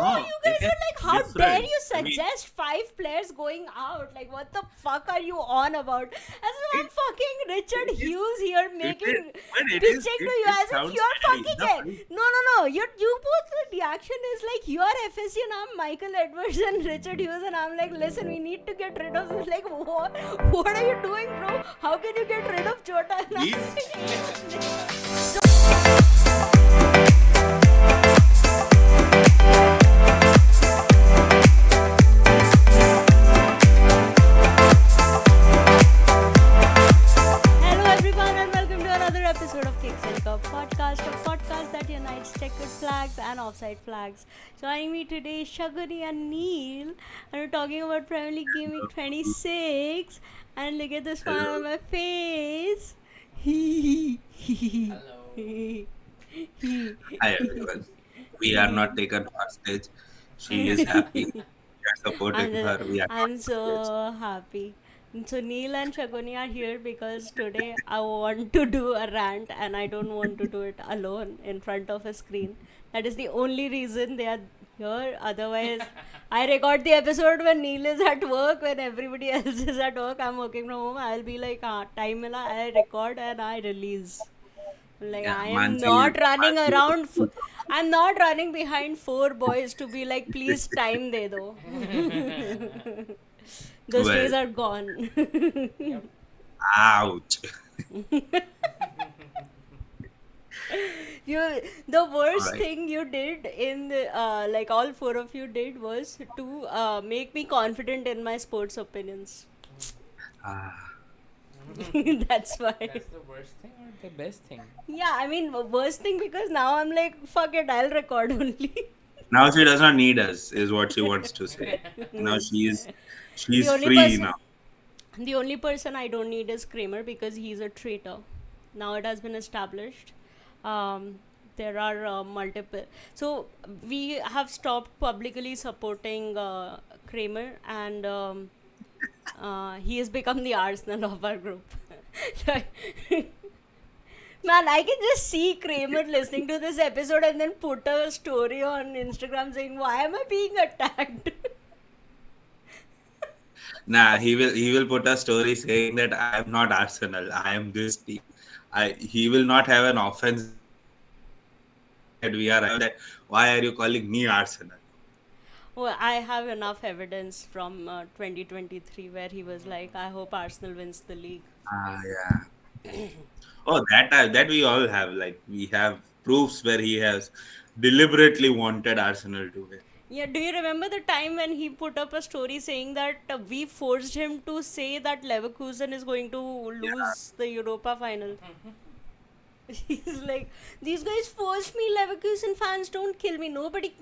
No, you it guys is are like, how dare different. you I mean, suggest five players going out? Like, what the fuck are you on about? As if I'm it, fucking Richard it is, Hughes here it is, making but pitching to you it as if sounds you're silly. fucking The it. fight, No, no, no. You both the reaction is like you're FSU and I'm Michael Edwards and Richard Hughes and I'm like, listen, we need to get rid of this. Like, what are you doing, bro? How can you get rid of Chota? And I'm these, like, hello everyone and welcome to another episode of Kicks and Cup podcast, a podcast that unites checkered flags and offside flags. Joining me today is Shaguni and Neil, and we're talking about Premier League Game Week 26. And look at the smile on hello. my face. Hi everyone. We are not taken hostage. She is happy. We are supporting I'm her. We are not I'm hostage. so happy. So Neil and Shaguni are here because today I want to do a rant and I don't want to do it alone in front of a screen. That is the only reason they are here. Otherwise, I record the episode when Neil is at work, when everybody else is at work. I'm working from home. I'll be like, time mila, I record and I release. Like Yeah, I am Mansi, not running Mansi around. I'm not running behind four boys to be like, please time de do. Those days well, are gone. ouch. you, the All worst right. thing you did in the, like all four of you did was to make me confident in my sports opinions. Ah, That's why. That's the worst thing or the best thing? Yeah, I mean, worst thing because now I'm like, fuck it, I'll record only. now she does not need us, is what she wants to say. Now the she's only free person now. The only person I don't need is Kramer because he's a traitor. Now it has been established. There are multiple. So we have stopped publicly supporting Kramer, and he has become the Arsenal of our group. Man, I can just see Kramer listening to this episode and then put a story on Instagram saying, "Why am I being attacked?" Nah, he will put a story saying that I am not Arsenal. I am this team. He will not have an offense that we are that. Why are you calling me Arsenal? Well, I have enough evidence from 2023 where he was like, I hope Arsenal wins the league. Ah, yeah. Oh, that we all have. Like we have proofs where he has deliberately wanted Arsenal to win. Yeah, do you remember the time when he put up a story saying that we forced him to say that Leverkusen is going to Yeah. lose the Europa final? He's like, these guys forced me. Leverkusen fans don't kill me. Nobody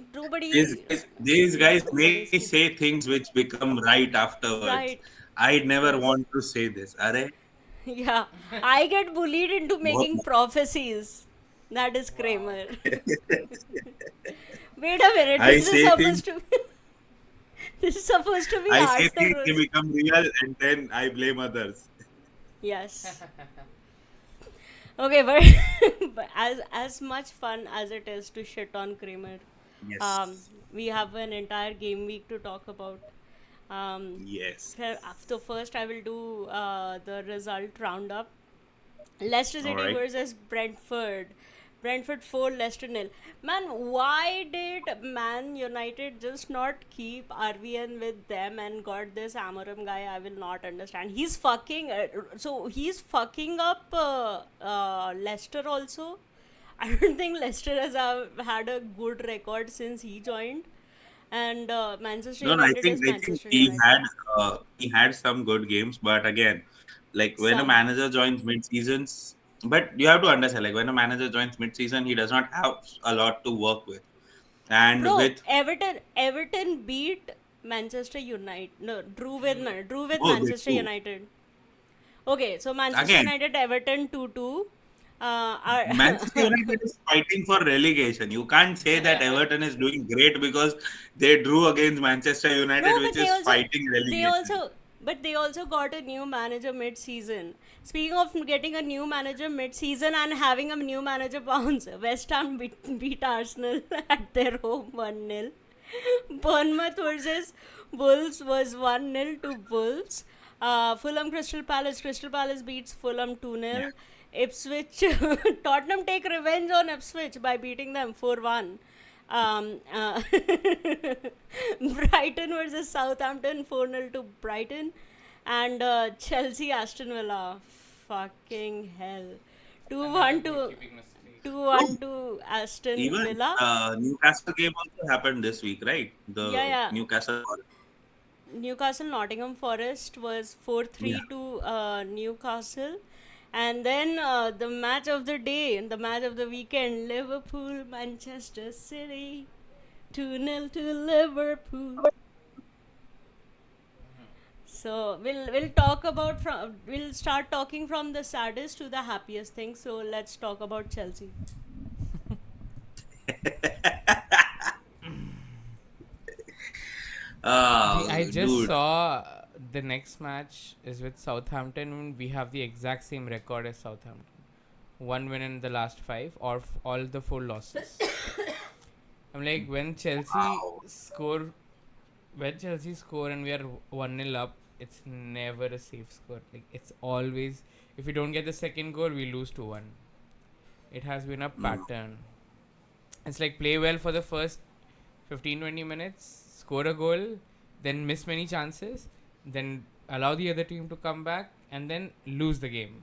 These guys does may this. say things which become right afterwards. Right. I never Yes. want to say this. Are Yeah. I get bullied into making prophecies. That is Wow. Kramer. Wait a minute. I This is say things. supposed to be. This is supposed to be I say Arsenal things. They rules. become real, and then I blame others. Yes. Okay, but, but as much fun as it is to shit on Kramer, um, Yes. we have an entire game week to talk about. Yes. So first, I will do the result roundup. Leicester All City right. versus Brentford. Brentford 4, Leicester nil. Man, why did Man United just not keep RVN with them and got this Amorim guy? I will not understand. He's fucking. So he's fucking up Leicester also. I don't think Leicester has had a good record since he joined. And Manchester No, no, United is I think Manchester United. he had some good games, but again, like when a Some. manager joins mid seasons, but you have to understand, like when a manager joins mid season, he does not have a lot to work with, and Bro, with Everton beat Manchester United. No, drew with oh they Manchester too United. Okay, so Manchester again, United Everton 2-2. Are Manchester United is fighting for relegation. You can't say that Everton is doing great because they drew against Manchester United, No, which but is fighting they relegation. also they also got a new manager mid-season. Speaking of getting a new manager mid-season and having a new manager bounce, West Ham beat Arsenal at their home 1-0. Bournemouth versus Wolves was 1-0 to Wolves. Fulham Crystal Palace beats Fulham 2-0. Ipswich Tottenham take revenge on Ipswich by beating them 4-1. Um, uh, Brighton versus Southampton 4-0 to Brighton. And Chelsea Aston Villa. Fucking hell. 2-1 to Goalkeeping mistake. 2-1 to Aston Even Villa. Newcastle game also happened this week, right? Yeah, The yeah. Newcastle. Newcastle Nottingham Forest was 4-3 Yeah. to Newcastle. And then the match of the day, the match of the weekend, Liverpool Manchester City. 2-0 to Liverpool. So we'll start talking from the saddest to the happiest thing. So let's talk about Chelsea. I just Dude. saw the next match is with Southampton. We have the exact same record as Southampton. One win in the last five, or all the four losses. I'm like, Wow. when Chelsea score and we are 1-0 up, it's never a safe score. Like, it's always, if we don't get the second goal, we lose 2-1. It has been a pattern. It's like play well for the first 15-20 minutes, score a goal, then miss many chances, then allow the other team to come back, and then lose the game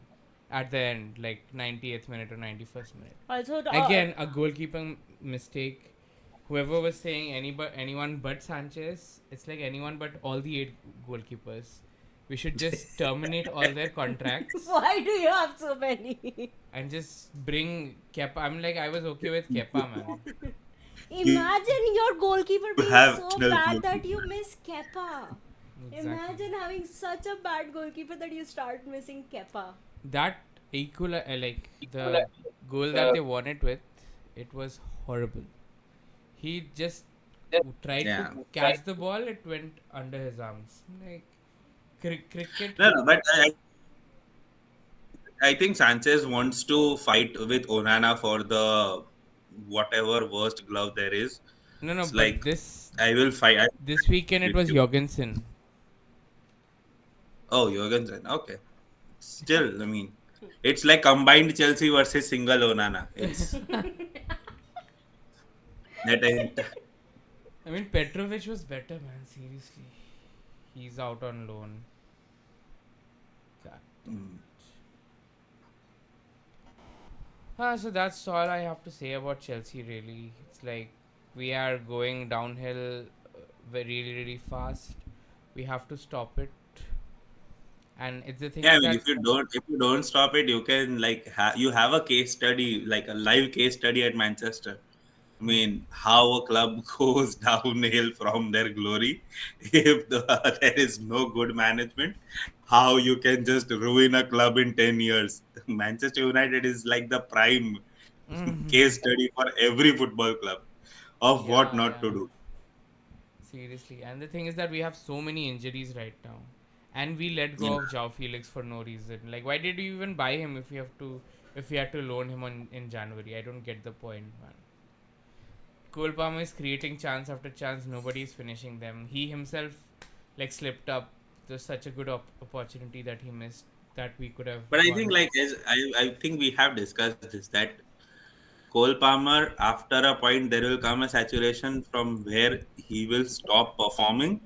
at the end, like 90th minute or 91st minute. Also, Again, a goalkeeping mistake. Whoever was saying anyone but Sanchez, it's like anyone but all the 8 goalkeepers. We should just terminate all their contracts why do you have so many? and just bring Kepa. I'm like, I was okay with Kepa, man. Imagine your goalkeeper being have so national bad that goalkeeper. you miss Kepa. Exactly. Imagine having such a bad goalkeeper that you start missing Kepa. That like the goal that they won it with, it was horrible. He just tried Yeah. to catch the ball, it went under his arms. Like cricket. No, but I think Sanchez wants to fight with Onana for the whatever worst glove there is. No, It's but like I will fight this weekend it with was you. Jorgensen. Oh, Jorgensen. Okay. Still, I mean, it's like combined Chelsea versus single Onana. It's that I, I mean, Petrovic was better, man. Seriously, he's out on loan. God. So that's all I have to say about Chelsea. Really, it's like we are going downhill really, really fast. We have to stop it. And it's the thing yeah, I is mean, that if you don't stop it, you can like you have a case study, like a live case study at Manchester. I mean, how a club goes downhill from their glory if there is no good management, how you can just ruin a club in 10 years. Manchester United is like the prime case study for every football club of what yeah, not yeah. to do. Seriously, and the thing is that we have so many injuries right now, and we let Yeah. go of João Felix for no reason. Like, why did you even buy him if we had to loan him in January? I don't get the point, man. Cole Palmer is creating chance after chance. Nobody is finishing them. He himself, like, slipped up. There's such a good opportunity that he missed that we could have But I think won. like as I think we have discussed this that Cole Palmer, after a point, there will come a saturation from where he will stop performing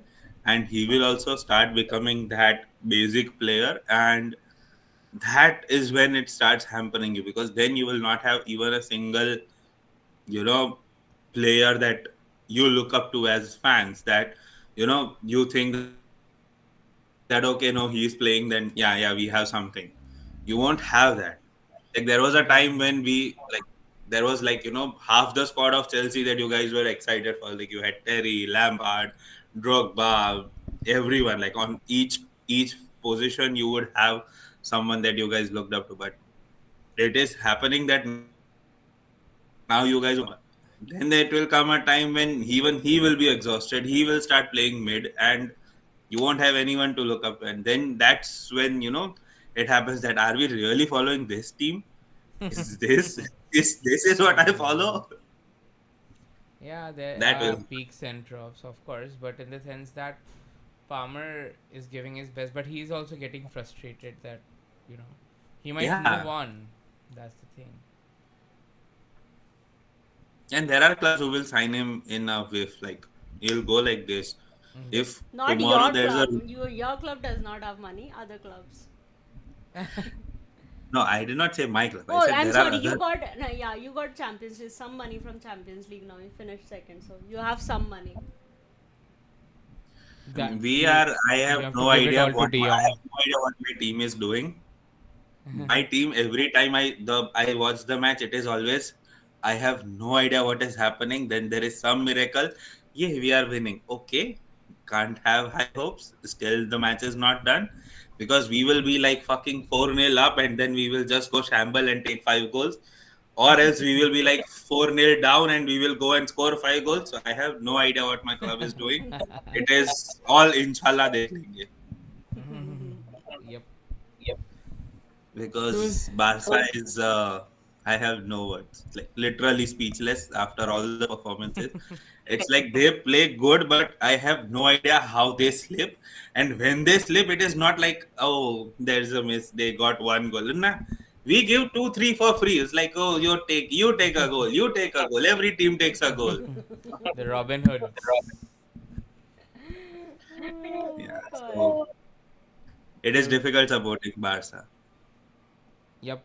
and he will also start becoming that basic player. And that is when it starts hampering you because then you will not have even a single, you know, player that you look up to as fans that, you think that, okay, no, he's playing, then yeah, we have something. You won't have that. Like there was a time when we Yeah. like there was like half the squad of Chelsea that you guys were excited for. Like you had Terry, Lampard, Drogba, everyone. Like on each position, you would have someone that you guys looked up to. But it is happening that now you guys won't have then it will come a time when even he will be exhausted. He will start playing mid, and you won't have anyone to look up. And then that's when it happens that are we really following this team? Is this is what I follow? Yeah, there That are will. peaks and drops, of course, but in the sense that Palmer is giving his best, but he's also getting frustrated that, you know, he might move Yeah. on. That's the thing. And there are clubs who will sign him in a whiff. Like, he'll go like this. Yep. If Not tomorrow your there's a. club. Your club does not have money. Other clubs. No, I did not say my club. I Oh, said I'm there are sorry. You other. got no, yeah. You got Champions League. Some money from Champions League now. You finished second, so you have some money. That We are. I you have have to no give it idea all to what De I Jong. have no idea what my team is doing. My team, every time I watch the match, it is always I have no idea what is happening. Then there is some miracle. Yeah, we are winning. Okay, can't have high hopes. Still, the match is not done because we will be like fucking 4-0 up, and then we will just go shamble and take 5 goals, or else we will be like 4-0 down and we will go and score 5 goals. So I have no idea what my club is doing. It is all inshallah dekh lenge. Yep. So Because Barca is I have no words, like literally speechless after all the performances. It's like they play good, but I have no idea how they slip. And when they slip, it is not like, oh, there's a miss, they got 1 goal. Nah, we give 2, 3 for free. It's like, oh, you take a goal, you take a goal. Every team takes a goal. the Robin Hoods. Oh Yeah, God. so it is So difficult supporting Barca. yep.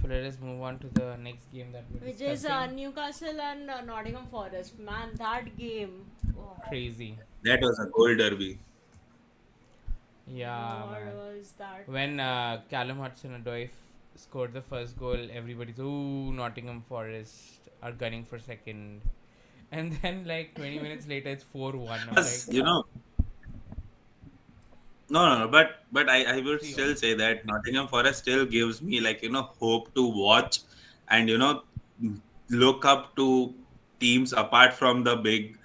Let us move on to the next game that we're Which is discussing. Newcastle and Nottingham Forest. Man, that game. Oh, Crazy. That was a goal derby. Yeah, what man. was that? When Callum Hudson-Odoi scored the first goal, everybody's ooh, Nottingham Forest are gunning for second, and then like 20 minutes later it's 4-1. I'm like, Because, no, but I would 3-1. still say that Nottingham Forest still gives me like hope to watch and look up to teams apart from the big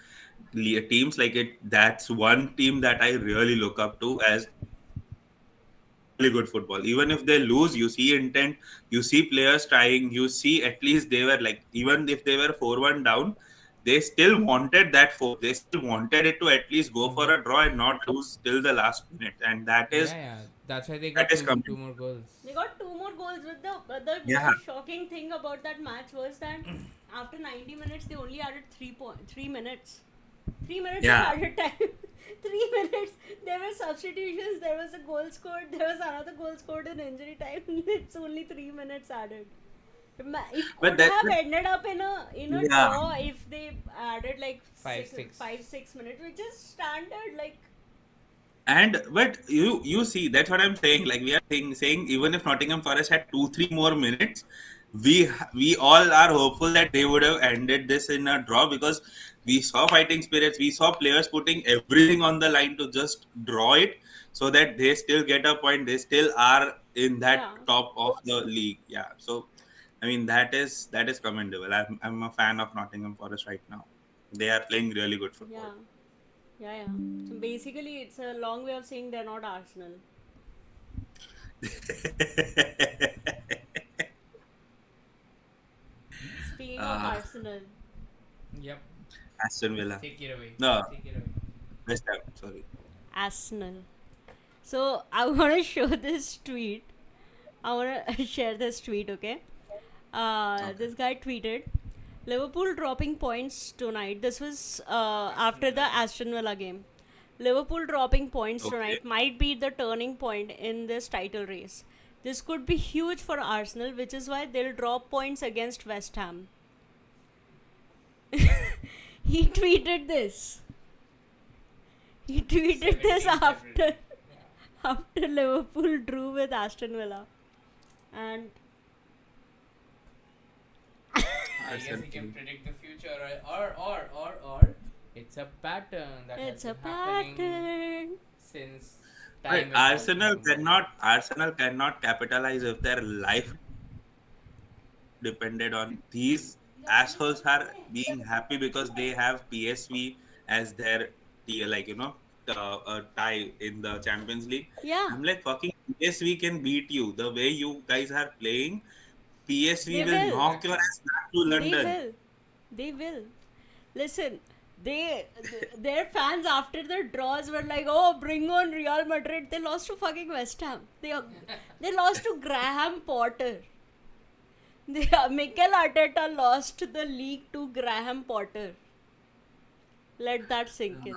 teams like it. That's one team that I really look up to as really good football. Even if they lose, you see intent, you see players trying, you see at least they were like even if they were 4-1 down, they still wanted that four. They still wanted it to at least go for Yep. a draw and not lose till the last minute, and that Yeah, is yeah. That's why they that got is two coming. more goals. They got two more goals. With the Yeah, most shocking thing about that match was that after 90 minutes they only added 3 minutes. 3 minutes of yeah. added time. 3 minutes. There were substitutions. There was a goal scored. There was another goal scored in injury time. It's only 3 minutes added. It But could that, have but ended up in a yeah, draw if they added like Five, six. 5-6 minutes, which is standard. Like and but you see that's what I'm saying. Like we are saying even if Nottingham Forest had 2, 3 more minutes, we all are hopeful that they would have ended this in a draw because we saw fighting spirits, we saw players putting everything on the line to just draw it so that they still get a point. They still are in that yeah, top of the league. Yeah, so I mean that is commendable. I'm a fan of Nottingham Forest right now. They are playing really good football. yeah, yeah. So basically, it's a long way of saying they're not Arsenal. Speaking of uh, Arsenal, Yep. Aston Villa. Take it away. No, Take it away. West Ham. Sorry. Arsenal. So I want to show this tweet. I want to share this tweet. Okay. Okay. This guy tweeted, Liverpool dropping points tonight. This was after the Aston Villa game. Liverpool dropping points Okay. tonight might be the turning point in this title race. This could be huge for Arsenal, which is why they'll drop points against West Ham. He tweeted this. He tweeted this 17th after February. after Liverpool drew with Aston Villa, and I guess Arsenal he can team. predict the future, or it's a pattern that it's has a been happening pattern. since But time Arsenal immemorial. cannot capitalize if their life depended on these assholes are being happy because they have PSV as their like tie in the Champions League. Yeah, I'm like fucking PSV can beat you the way you guys are playing. PSV they will will. knock your Exactly. ass back to They London. will. They will. Listen, their fans after the draws were like, "Oh, bring on Real Madrid." They lost to fucking West Ham. They lost to Graham Potter. Mikel Arteta lost the league to Graham Potter. Let that sink in.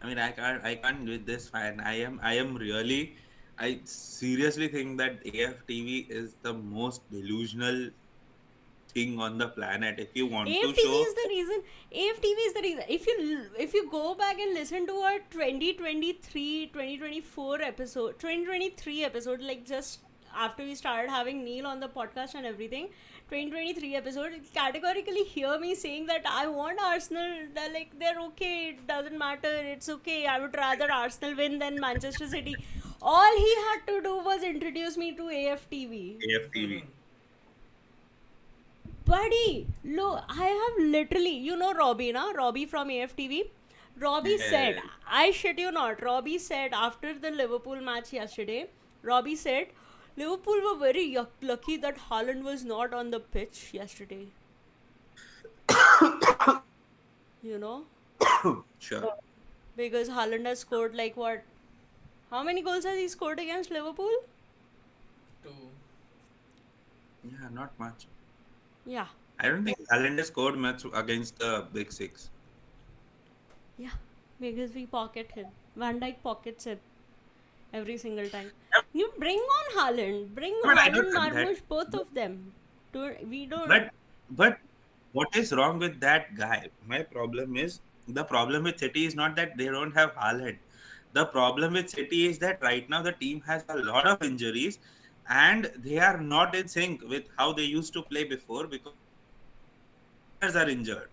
I mean, I can't with this fan. I seriously think that AFTV is the most delusional thing on the planet. If you want to AFTV show, is the reason. AFTV is the reason. If you go back and listen to our 2023 episode, 2023 episode, like just after we started having Neil on the podcast and everything, 2023 episode, categorically hear me saying that I want Arsenal. They're okay. It doesn't matter. It's okay. I would rather Arsenal win than Manchester City. All he had to do was introduce me to AFTV. AFTV. Buddy, look, I have literally, Robbie, na? Robbie from AFTV. Robbie said, Yeah. I shit you not, Robbie said after the Liverpool match yesterday, Robbie said, Liverpool were very lucky that Haaland was not on the pitch yesterday. You know? Sure. Because Haaland has scored like what? How many goals has he scored against Liverpool? 2. Yeah, not much. Yeah. I don't think Haaland has scored much against the Big Six. Yeah. Because we pocket him. Van Dijk pockets him every single time. Yep. You bring on Haaland. Bring But I Haaland, don't think that. Marmoush, both of them. We don't. But what is wrong with that guy? My problem is the problem with City is not that they don't have Haaland. The problem with City is that right now the team has a lot of injuries and they are not in sync with how they used to play before because players are injured.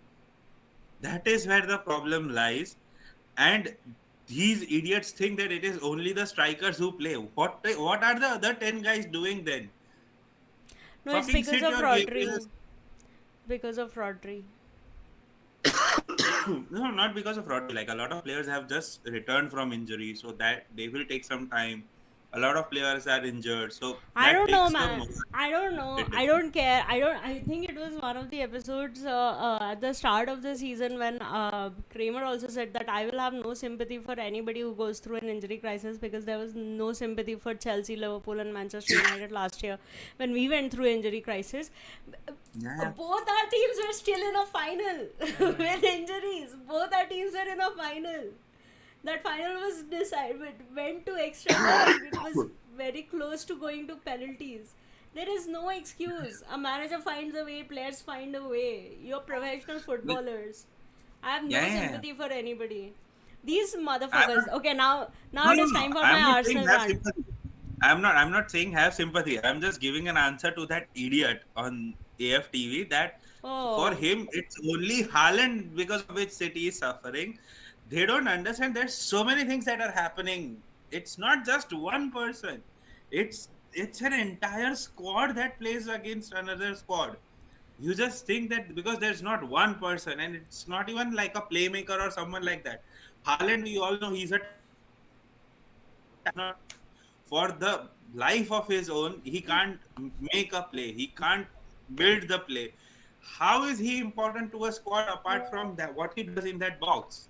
That is where the problem lies. And these idiots think that it is only the strikers who play. What are the other 10 guys doing then? No, it's Fucking because sit of your Rodri. games. Because of Rodri. No, not because of Rodri. Like a lot of players have just returned from injury, so that they will take some time. A lot of players are injured, so I that don't know, takes the man. most. I don't know. It I is. don't care. I think it was one of the episodes at the start of the season when Kramer also said that I will have no sympathy for anybody who goes through an injury crisis because there was no sympathy for Chelsea, Liverpool, and Manchester United last year when we went through injury crisis. Yeah. Both our teams were still in a final with injuries. Both our teams were in a final. That final was decided, went to extra time. It was very close to going to penalties. There is no excuse. A manager finds a way, players find a way. You're professional footballers. I have no Yeah, yeah. sympathy for anybody. These I'm motherfuckers. not, Okay, now no, it no, is no. time for I'm my not saying Arsenal have rant. sympathy. I'm not saying have sympathy. I'm just giving an answer to that idiot on AFTV that for Oh, him it's only Haaland because of which City is suffering. They don't understand there's so many things that are happening. It's not just one person. It's an entire squad that plays against another squad. You just think that because there's not one person and it's not even like a playmaker or someone like that. Haaland, we all know he's a not for the life of his own, he can't make a play. He can't build the play. How is he important to a squad apart from that? What he does in that box?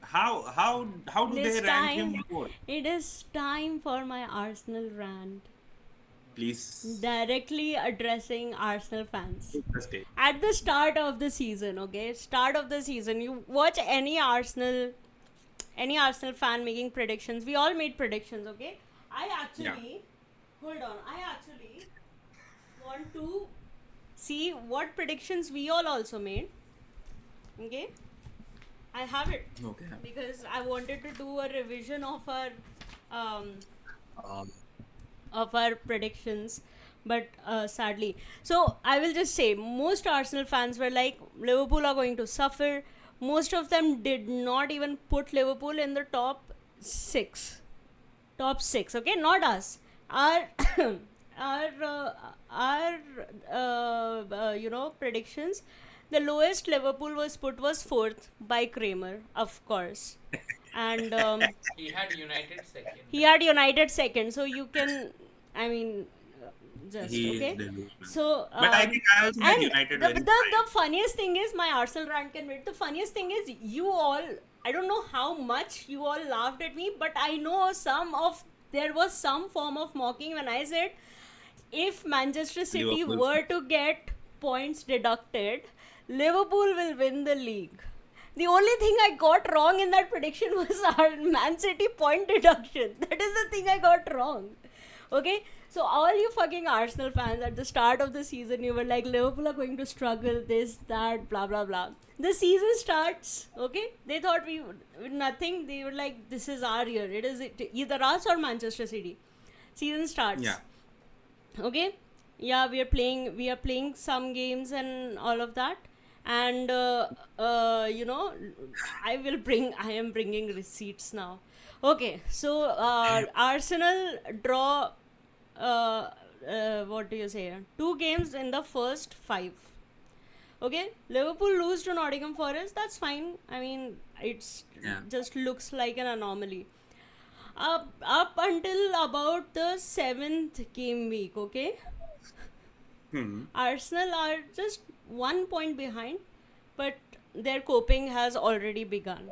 How do it they is rank time. him more? It is time for my Arsenal rant. Please Directly addressing Arsenal fans. take the stage. At the start of the season, okay, start of the season, you watch any Arsenal fan making predictions. We all made predictions, okay. I actually hold on. I actually want to see what predictions we all also made. Okay, I have it Okay. because I wanted to do a revision um, Um, of our predictions, but sadly, so I will just say most Arsenal fans were like Liverpool are going to suffer. Most of them did not even put Liverpool in the top six, okay, not us, our our predictions. The lowest Liverpool was put was fourth by Kramer, of course, and He had United second. he had United second, so you can, I mean, just he is okay. delusional. So But I think I also had and United the, very the fine. the funniest thing is, my Arsenal rant can wait. The funniest thing is, you all, I don't know how much you all laughed at me, but I know there was some form of mocking when I said, if Manchester City Liverpool. were to get points deducted, Liverpool will win the league. The only thing I got wrong in that prediction was our Man City point deduction. That is the thing I got wrong. Okay? So, all you fucking Arsenal fans, at the start of the season, you were like, Liverpool are going to struggle, this, that, blah, blah, blah. The season starts, okay? They thought we nothing. They were like, this is our year. It is either us or Manchester City. Season starts. Yeah. Okay, yeah, we are playing some games and all of that, and I am bringing receipts now. Okay, so Arsenal draw, what do you say, 2 games in the first 5. Okay, Liverpool lose to Nottingham Forest, that's fine. I mean, it's Yeah. just looks like an anomaly. Up until about the 7th game week, okay, Arsenal are just 1 point behind, but their coping has already begun.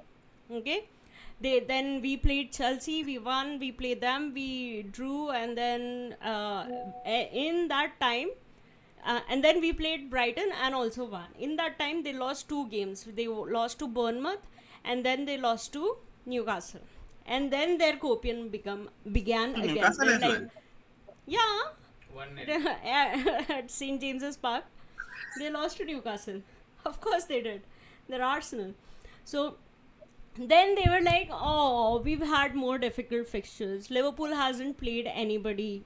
Okay, then we played Chelsea, we won. We played them, we drew, and then in that time, and then we played Brighton and also won. In that time, they lost 2 games. They lost to Bournemouth, and then they lost to Newcastle. And then their copium began again. Newcastle They're as like, well. yeah, 1-0. at St James's Park, they lost to Newcastle. Of course they did. They're Arsenal. So then they were like, oh, we've had more difficult fixtures. Liverpool hasn't played anybody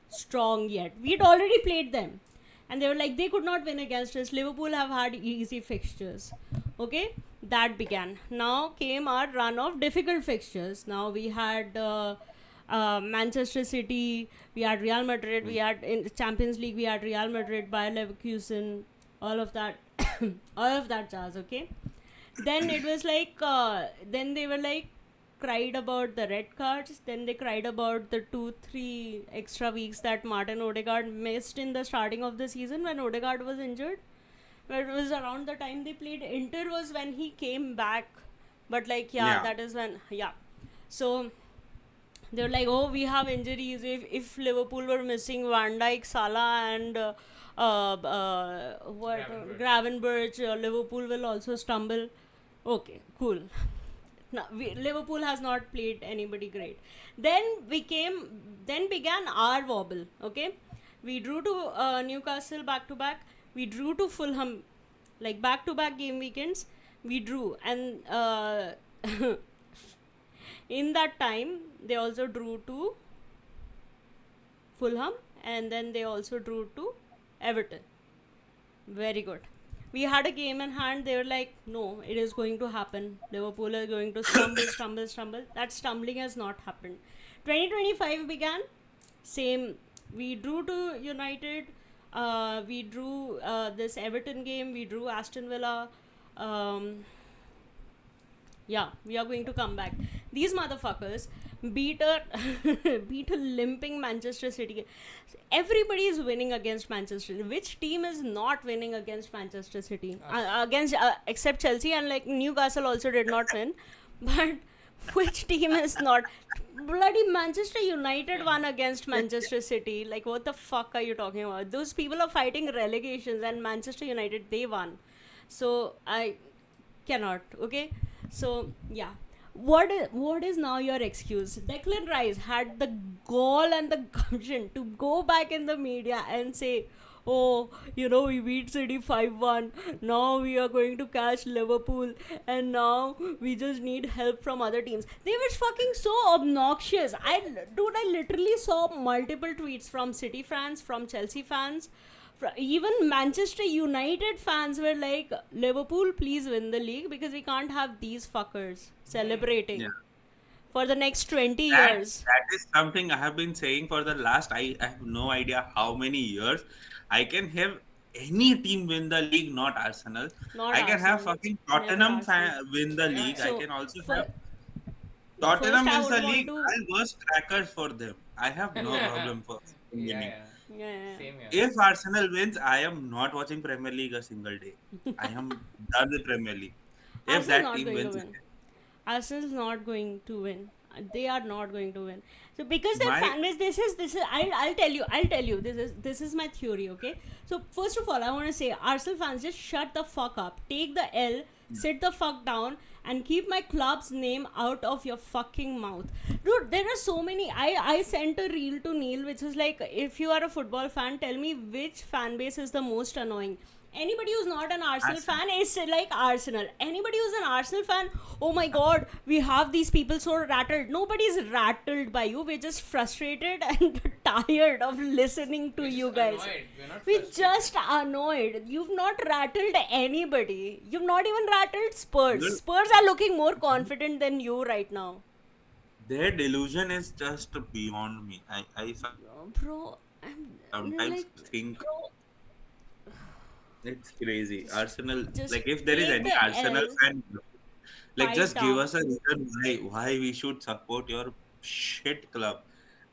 strong yet. We'd already played them. And they were like, they could not win against us. Liverpool have had easy fixtures. Okay, that began. Now came our run of difficult fixtures. Now we had Manchester City, we had Real Madrid, we had in the Champions League, we had Real Madrid, Bayer Leverkusen, all of that, all of that jazz. Okay, then it was like, then they were like, cried about the red cards. Then they cried about the 2-3 extra weeks that Martin Odegaard missed in the starting of the season when Odegaard was injured. But it was around the time they played Inter was when he came back. But like, yeah, that is when, yeah. So they were like, oh, we have injuries. If Liverpool were missing Van Dijk, Salah, and Gravenberch, Gravenberch. Liverpool will also stumble. Okay, cool. Now, Liverpool has not played anybody great. Then began our wobble. Okay, we drew to Newcastle back to back. We drew to Fulham, like back to back game weekends. We drew, and in that time they also drew to Fulham, and then they also drew to Everton. Very good. We had a game in hand. They were like, no, it is going to happen. Liverpool are going to stumble. That stumbling has not happened. 2025 began. Same. We drew to United. We drew this Everton game. We drew Aston Villa. Yeah, we are going to come back. These motherfuckers beat a beat a limping Manchester City. Everybody is winning against Manchester City. Which team is not winning against Manchester City? Against except Chelsea, and like Newcastle also did not win. But which team is not? Bloody Manchester United won against Manchester City. Like, what the fuck are you talking about? Those people are fighting relegations, and Manchester United, they won. So I cannot. Okay. So yeah, what is now your excuse? Declan Rice had the gall and the gumption to go back in the media and say, oh, we beat City 5-1. Now we are going to catch Liverpool, and now we just need help from other teams. They were fucking so obnoxious. I literally saw multiple tweets from City fans, from Chelsea fans. Even Manchester United fans were like, Liverpool, please win the league, because we can't have these fuckers celebrating for the next 20 years. That is something I have been saying for the last, I have no idea how many years. I can have any team win the league, not Arsenal. Not I can have Arsenal. fucking Never Tottenham Arsenal. win the Yeah, league. yeah. I So, can also for- have Tottenham First, I wins the would want league. to- I'll burst crackers for them. I have no Yeah. problem for winning. Yeah. Yeah. Same here. If Arsenal wins, I am not watching Premier League a single day. I am done with Premier League. If Arsenal's that not team going to wins, win. Arsenal's not going to win. They are not going to win. So because their my fan base, this is I'll tell you this is my theory. Okay. So first of all, I want to say Arsenal fans, just shut the fuck up. Take the L. Sit the fuck down and keep my club's name out of your fucking mouth. Dude, there are so many. I sent a reel to Neil which is like, if you are a football fan, tell me which fan base is the most annoying. Anybody who's not an Arsenal Arsenal. fan is like Arsenal. Anybody who's an Arsenal fan, oh my god, we have these people so rattled. Nobody's rattled by you. We're just frustrated and tired of listening to We're you just guys. annoyed. We're not We're frustrated. just annoyed. You've not rattled anybody. You've not even rattled Spurs. Well, Spurs are looking more confident than you right now. their delusion is just beyond me. I Bro, I'm sometimes like, think bro, it's crazy. Arsenal, just like if there is take any the Arsenal L, fan, like pipe just give down. us a reason why we should support your shit club.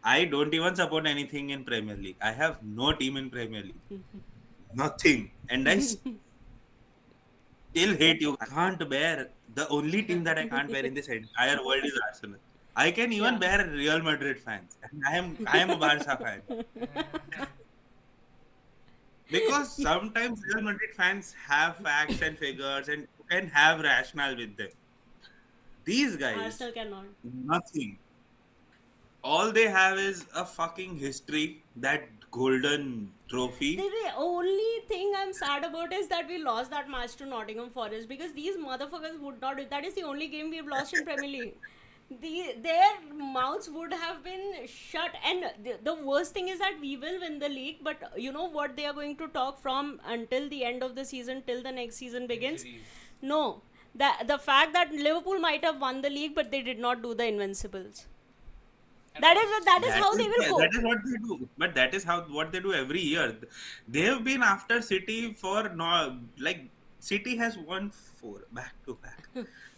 I don't even support anything in Premier League. I have no team in Premier League. Nothing. And I still hate you. I can't bear the only team that I can't bear in this entire world is Arsenal. I can even Yeah. bear Real Madrid fans. And I am a Barca fan. Because sometimes Real Madrid fans have facts and figures and can have rationale with them. These guys, Arsenal cannot. nothing. All they have is a fucking history, that golden trophy. The only thing I'm sad about is that we lost that match to Nottingham Forest, because these motherfuckers would not. That is the only game we've lost in Premier League. Their mouths would have been shut, and the worst thing is that we will win the league. But you know what they are going to talk from until the end of the season, till the next season begins. Injuries. No, the fact that Liverpool might have won the league, but they did not do the Invincibles. And That is That how is, they will that cope. is what they do. But that is how what they do every year. They have been after City for no, like City has won 4 back to back.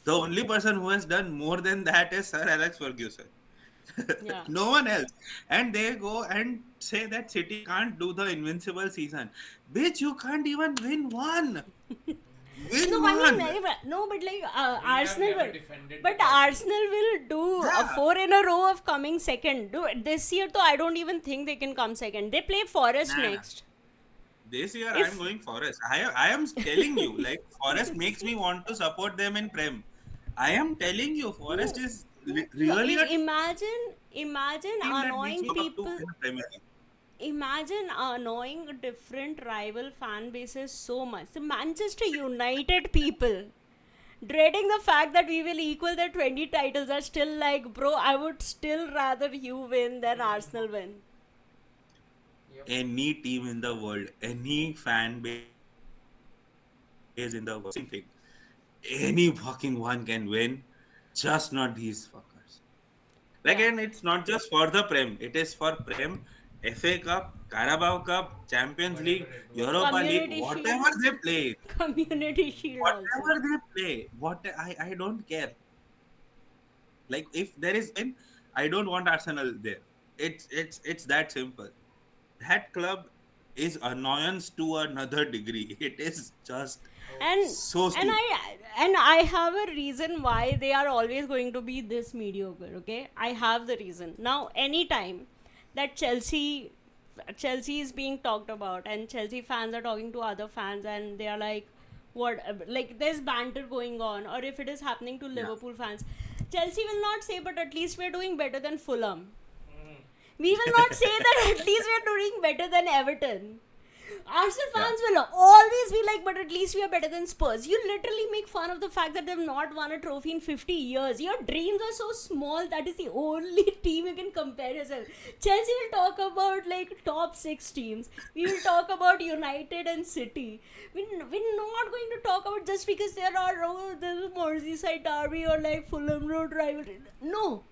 The only person who has done more than that is Sir Alex Ferguson. Yeah. No one else. And they go and say that City can't do the invincible season. Bitch, you can't even win one. Win No, I one. mean, no, but like We Arsenal have never will, defended but the title. Arsenal will do a Yeah. 4 in a row of coming second. Do this year, though, I don't even think they can come second. They play Forest Nah. next. This year If I'm going Forest. I am telling you, like Forest makes me want to support them in Prem. I am telling you, Forest is really a team imagine that we annoying look up to people. in the Premier League. Imagine annoying different rival fan bases so much. The Manchester United people dreading the fact that we will equal their 20 titles are still like, bro, I would still rather you win than Arsenal win. Yep. Any team in the world, any fan base in the world, same thing. Any fucking one can win, just not these fuckers. Like, Yeah. and it's not just for the Prem, it is for Prem, FA Cup, Carabao Cup, Champions Whatever League, it was. Europa League, Community whatever Shield. they play. Community Shield also. Whatever they play, I don't care. Like if there is in, I don't want Arsenal there. It's that simple. That club is annoyance to another degree. It is just and so and stupid. I have a reason why they are always going to be this mediocre. Okay, I have the reason. Now anytime that Chelsea is being talked about and Chelsea fans are talking to other fans and they are like, what, like there's banter going on, or if it is happening to Yeah. Liverpool fans, Chelsea will not say, but at least we're doing better than Fulham. We will not say that at least we're doing better than Everton. Arsenal Yeah. fans will always be like, but at least we are better than Spurs. You literally make fun of the fact that they've not won a trophy in 50 years. Your dreams are so small, that is the only team you can compare yourself. Chelsea will talk about like top 6 teams. We will talk about United and City. We're not going to talk about just because there are the Merseyside derby or like Fulham Road rivalry. No.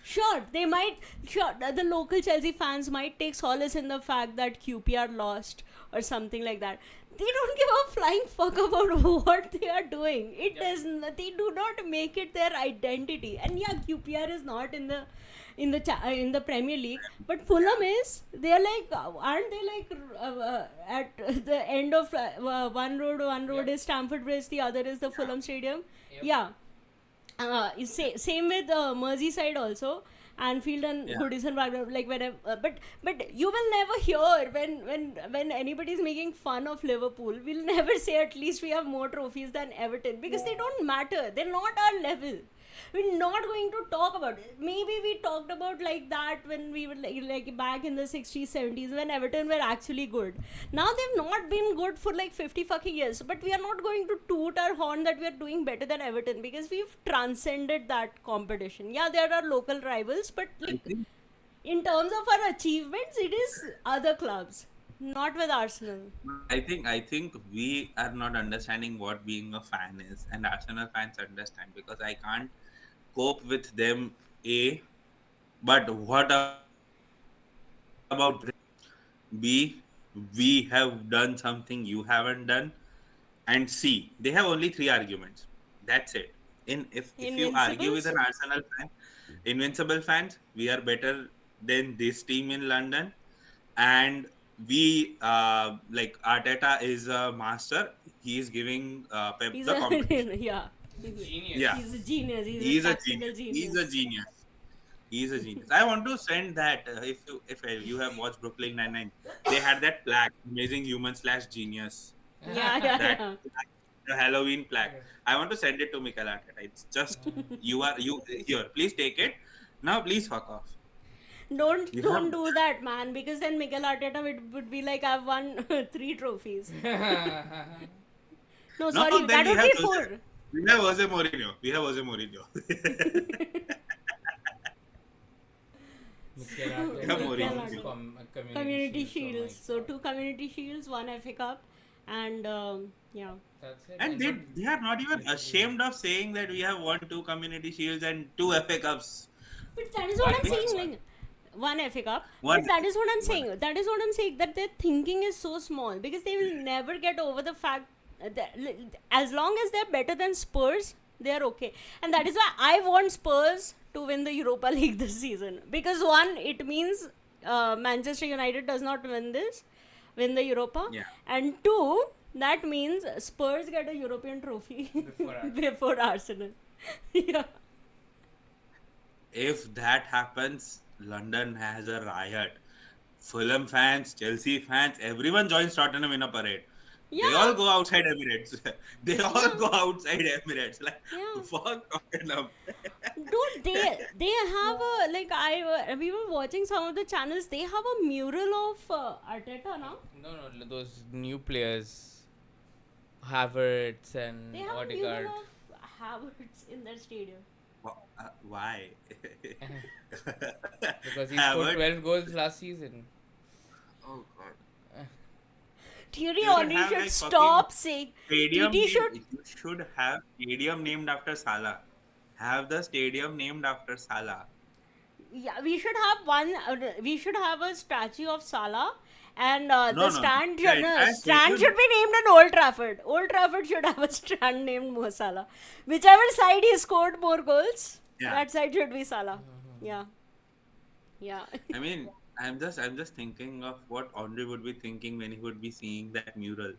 Sure, the local Chelsea fans might take solace in the fact that QPR lost or something like that. They don't give a flying fuck about what they are doing. It Yeah. is they do not make it their identity. And yeah, QPR is not in the in the Premier League, but Fulham is. They are like, aren't they like at the end of one road Yep. is Stamford Bridge, the other is the Fulham Stadium. Yep. Yeah, same with Merseyside also. Anfield and Yeah. Goodison Park, like whenever, but you will never hear when anybody's making fun of Liverpool. We'll never say at least we have more trophies than Everton because they don't matter. They're not our level. We're not going to talk about it. Maybe we talked about like that when we were like back in the 60s, 70s when Everton were actually good. Now they've not been good for like 50 fucking years. But we are not going to toot our horn that we are doing better than Everton because we've transcended that competition. Yeah, there are local rivals, but I like think in terms of our achievements, it is other clubs, not with Arsenal. I think we are not understanding what being a fan is, and Arsenal fans understand because I can't cope with them. A, but what about B? We have done something you haven't done, and C. They have only three arguments. That's it. In if you argue with Invincibles? an Arsenal fan, Invincible fans, we are better than this team in London, and we like Arteta is a master. He is giving Pep He's the a competition. yeah. He's Genius. Yeah, he's a genius. He's a he's a tactical genius. He's a genius. genius. He's a genius. I want to send that if you have watched Brooklyn Nine-Nine, they had that plaque, amazing human slash genius. Yeah, yeah, That yeah. the Halloween plaque. I want to send it to Mikel Arteta. It's just you here. Please take it. Now please fuck off. You have Don't do that, man, because then Mikel Arteta would be like, I've won three trophies. No, no. sorry, Then that would be four. We have Jose Mourinho. We have Jose Mourinho. Mikel Yeah, Arteta Mourinho. wins Community Shields. Oh my Shields. So God. two Community Shields, one FA Cup, and yeah. That's it. And they are not even ashamed of saying that we have won two community shields and two FA Cups. But that is what I'm One, saying. one. Like one FA Cup. One, But that is what I'm one. saying. That is what I'm saying. That their thinking is so small because they will never get over the fact that as long as they're better than Spurs, they're okay. And that is why I want Spurs to win the Europa League this season because one, it means Manchester United does not win the Europa, Yeah. and two, that means Spurs get a European trophy Before Arsenal. before Arsenal. Yeah. If that happens, London has a riot. Fulham fans, Chelsea fans, everyone joins Tottenham in a parade. They Yeah. all go outside Emirates. They all go outside Emirates. Like, Yeah. fuck Tottenham. Dude, they have a like we were watching some of the channels. They have a mural of Arteta now. No, those new players, Havertz and They have a Odegaard. mural of Havertz in their stadium. Why? Because he scored Havertz- 12 goals last season. Oh god. Thierry You should Henry have, should like, stop saying. Stadium TT name- should. You should have stadium named after Salah. Have the stadium named after Salah. Yeah, we should have one. We should have a statue of Salah, and No, the no, stand. yeah, No, that stand stadium- should be named in Old Trafford. Old Trafford should have a stand named Mo Salah. Whichever side he scored more goals, Yeah. that side should be Salah. Yeah, yeah. I mean, I'm just thinking of what Andre would be thinking when he would be seeing that mural,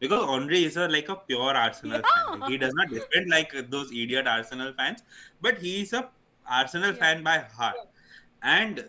because Andre is like a pure Arsenal fan. Like, he does not defend like those idiot Arsenal fans, but he's a Arsenal fan by heart. And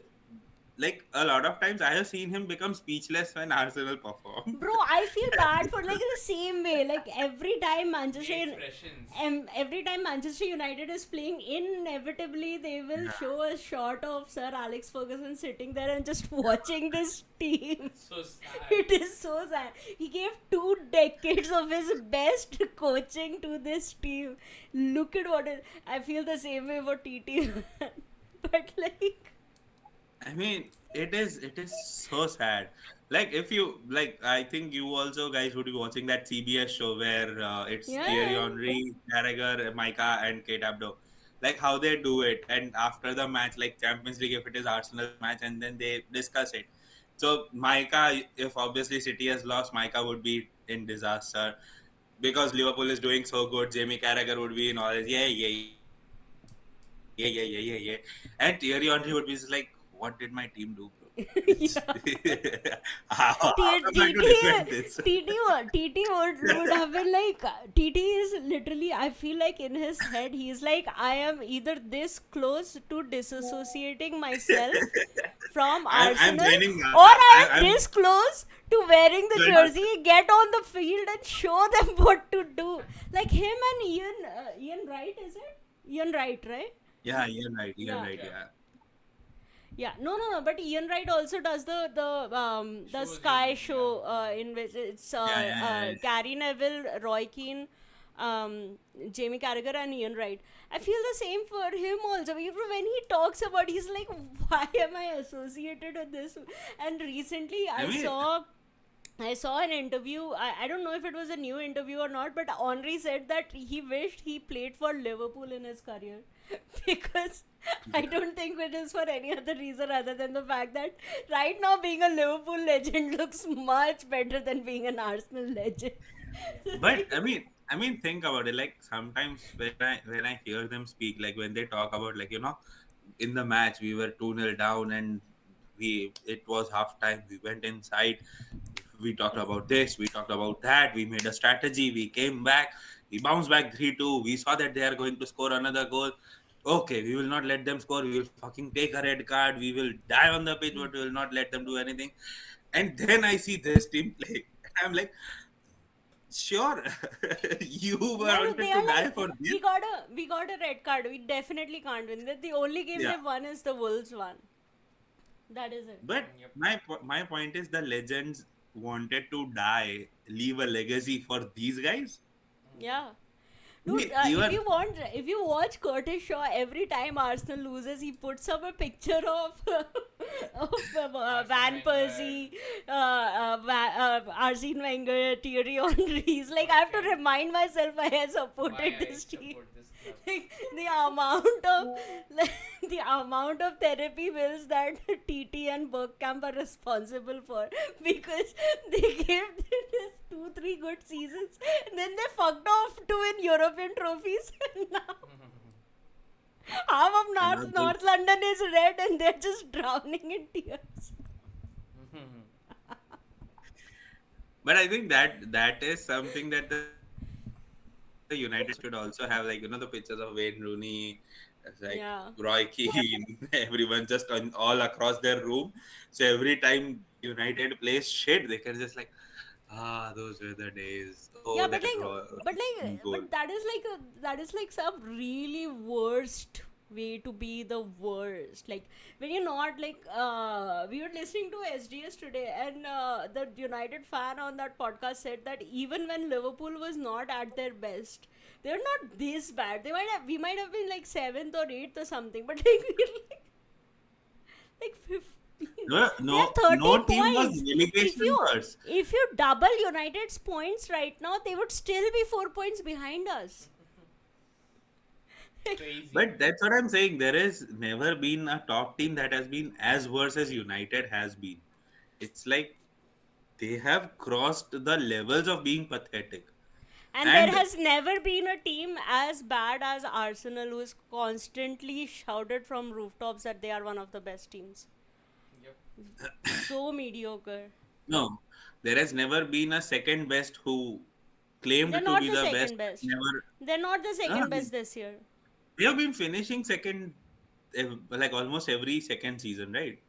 like a lot of times, I have seen him become speechless when Arsenal perform. Bro, I feel bad for like the same way. Like every time every time Manchester United is playing, inevitably they will show a shot of Sir Alex Ferguson sitting there and just watching this team. So sad. It is so sad. He gave 2 decades of his best coaching to this team. Look at what it. I feel the same way for TT. But like. I mean, it is so sad. Like if you like, I think you also guys would be watching that CBS show where it's Yeah. Thierry Henry, Carragher, Micah, and Kate Abdo. Like how they do it, and after the match, like Champions League, if it is Arsenal match, and then they discuss it. So Micah, if obviously City has lost, Micah would be in disaster because Liverpool is doing so good. Jamie Carragher would be in all this, and Thierry Henry would be just like, "What did my team do, bro? It's Yeah. how am I going to TT, defend this?" TT would have been like, TT is literally, I feel like in his head, he's like, I am either this close to disassociating myself from I'm Arsenal, joining. or I am I'm this close to wearing the joining. jersey, get on the field and show them what to do. Like him and Ian Wright, is it? Ian Wright, right? Yeah, you're right. You're Yeah. right. Yeah. Yeah, no. But Ian Wright also does the Shows Sky him, show in which it's Yeah. Gary Neville, Roy Keane, Jamie Carragher, and Ian Wright. I feel the same for him also. Even when he talks about, he's like, why am I associated with this? And recently, I mean, I saw an interview. I don't know if it was a new interview or not, but Henry said that he wished he played for Liverpool in his career because I don't think it is for any other reason other than the fact that right now being a Liverpool legend looks much better than being an Arsenal legend. but think about it. Like sometimes when I hear them speak, like when they talk about, like, in the match we were 2-0 down and it was half time. We went inside. We talked about this. We talked about that. We made a strategy. We came back. We bounced back 3-2. We saw that they are going to score another goal. Okay, we will not let them score. We will fucking take a red card. We will die on the pitch, but we will not let them do anything. And then I see this team play. I'm like, sure, you Well, wanted they to are die like, for this. we got a red card. We definitely can't win. The only game Yeah, they've won is the Wolves one. That is it. but Yep. my point is the legends wanted to die, leave a legacy for these guys. Yeah. I Dude, mean, even if you watch Curtis Shaw, every time Arsenal loses, he puts up a picture of Van Arsene Persie, Arsene Wenger, Thierry Henry. He's like, I have to Okay. remind myself I have supported Why I this team. support this club. Like the amount of like, the amount of therapy bills that TT and Bergkamp are responsible for, because they gave this 2-3 good seasons and then they fucked off to win European trophies. Now half of another. North London is red and they're just drowning in tears. But I think that is something that the United should also have, like, the pictures of Wayne Rooney, like Yeah. Roy Keane, everyone just all across their room. So every time United plays shit, they can just like, those were the days. Oh, Yeah, that goal. but that is like some really worst way to be the worst. Like when you're not like we were listening to SGS today, and the United fan on that podcast said that even when Liverpool was not at their best, they're not this bad. We might have been like seventh or eighth or something, but like we're like 15. No, They have no, 30 no team was points. relegation worse. If you double United's points right now, they would still be 4 points behind us. Crazy. But that's what I'm saying. There has never been a top team that has been as worse as United has been. It's like they have crossed the levels of being pathetic. And there And has never been a team as bad as Arsenal who is constantly shouted from rooftops that they are one of the best teams. Yep. So mediocre. no, there has never been a second best who claimed They're to not be the the second best. best. Never. They're not the No, second best this year. they have been finishing second, like almost every second season, right?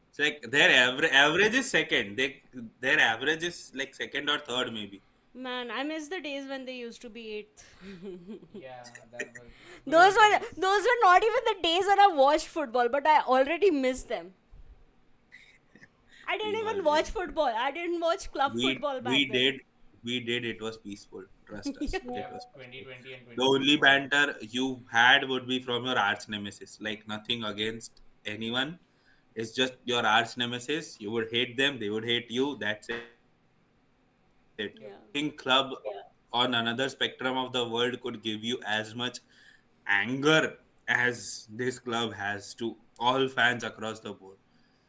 It's like their average is second. Their average is like second or third, maybe. Man, I miss the days when they used to be eighth. Yeah, that was. Those were not even the days when I watched football, but I already miss them. I didn't We even always watch football. I didn't watch club we football back we then. did. It was peaceful. Trust us. It Yeah, was. 2020 and The only 2021. banter you had would be from your arch nemesis. Like nothing against anyone. It's just your arch nemesis. You would hate them. They would hate you. That's it. Yeah. Nothing club on another spectrum of the world could give you as much anger as this club has to all fans across the board.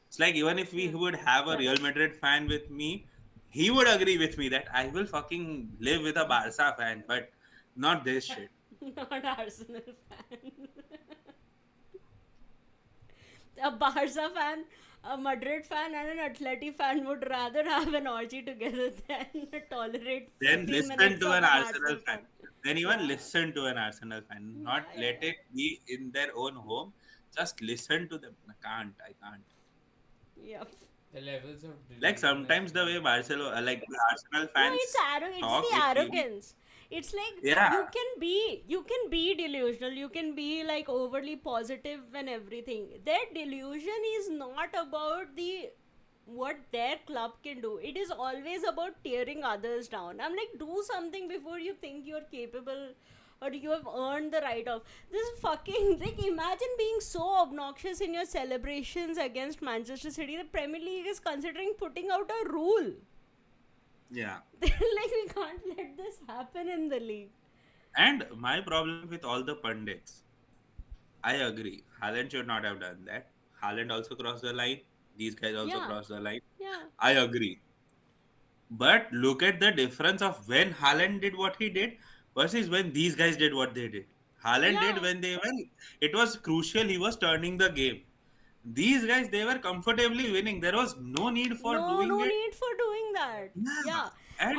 It's like even if we Yeah. would have a Real Madrid fan with me, he would agree with me that I will fucking live with a Barca fan, but not this shit. Not Arsenal fan. A Barca fan, a Madrid fan, and an Atleti fan would rather have an orgy together than tolerate Then 15 listen minutes to of an an Arsenal Arsenal fan. fan. Then even Yeah. listen to an Arsenal fan. Yeah, Not yeah, let it be in their own home. Just listen to them. I can't. I can't. yeah. The levels of Like delusional sometimes the way stupidity. Barcelona, like the Arsenal No, fans it's talk, the it feels. arrogance. It's like Yeah. you can be delusional, you can be like overly positive and everything. Their delusion is not about the what their club can do. It is always about tearing others down. I'm like, do something before you think you're capable or you have earned the right of this fucking like imagine being so obnoxious in your celebrations against Manchester City. The Premier League is considering putting out a rule. Yeah. Like we can't let this happen in the league. And my problem with all the pundits, I agree. Haaland should not have done that. Haaland also crossed the line. These guys also Yeah, crossed the line. yeah, I agree. But look at the difference of when Haaland did what he did versus when these guys did what they did. Haaland did yeah. when it was crucial, he was turning the game. These guys, they were comfortably winning. There was no need for No, doing no it. need for doing that. Yeah. Yeah, And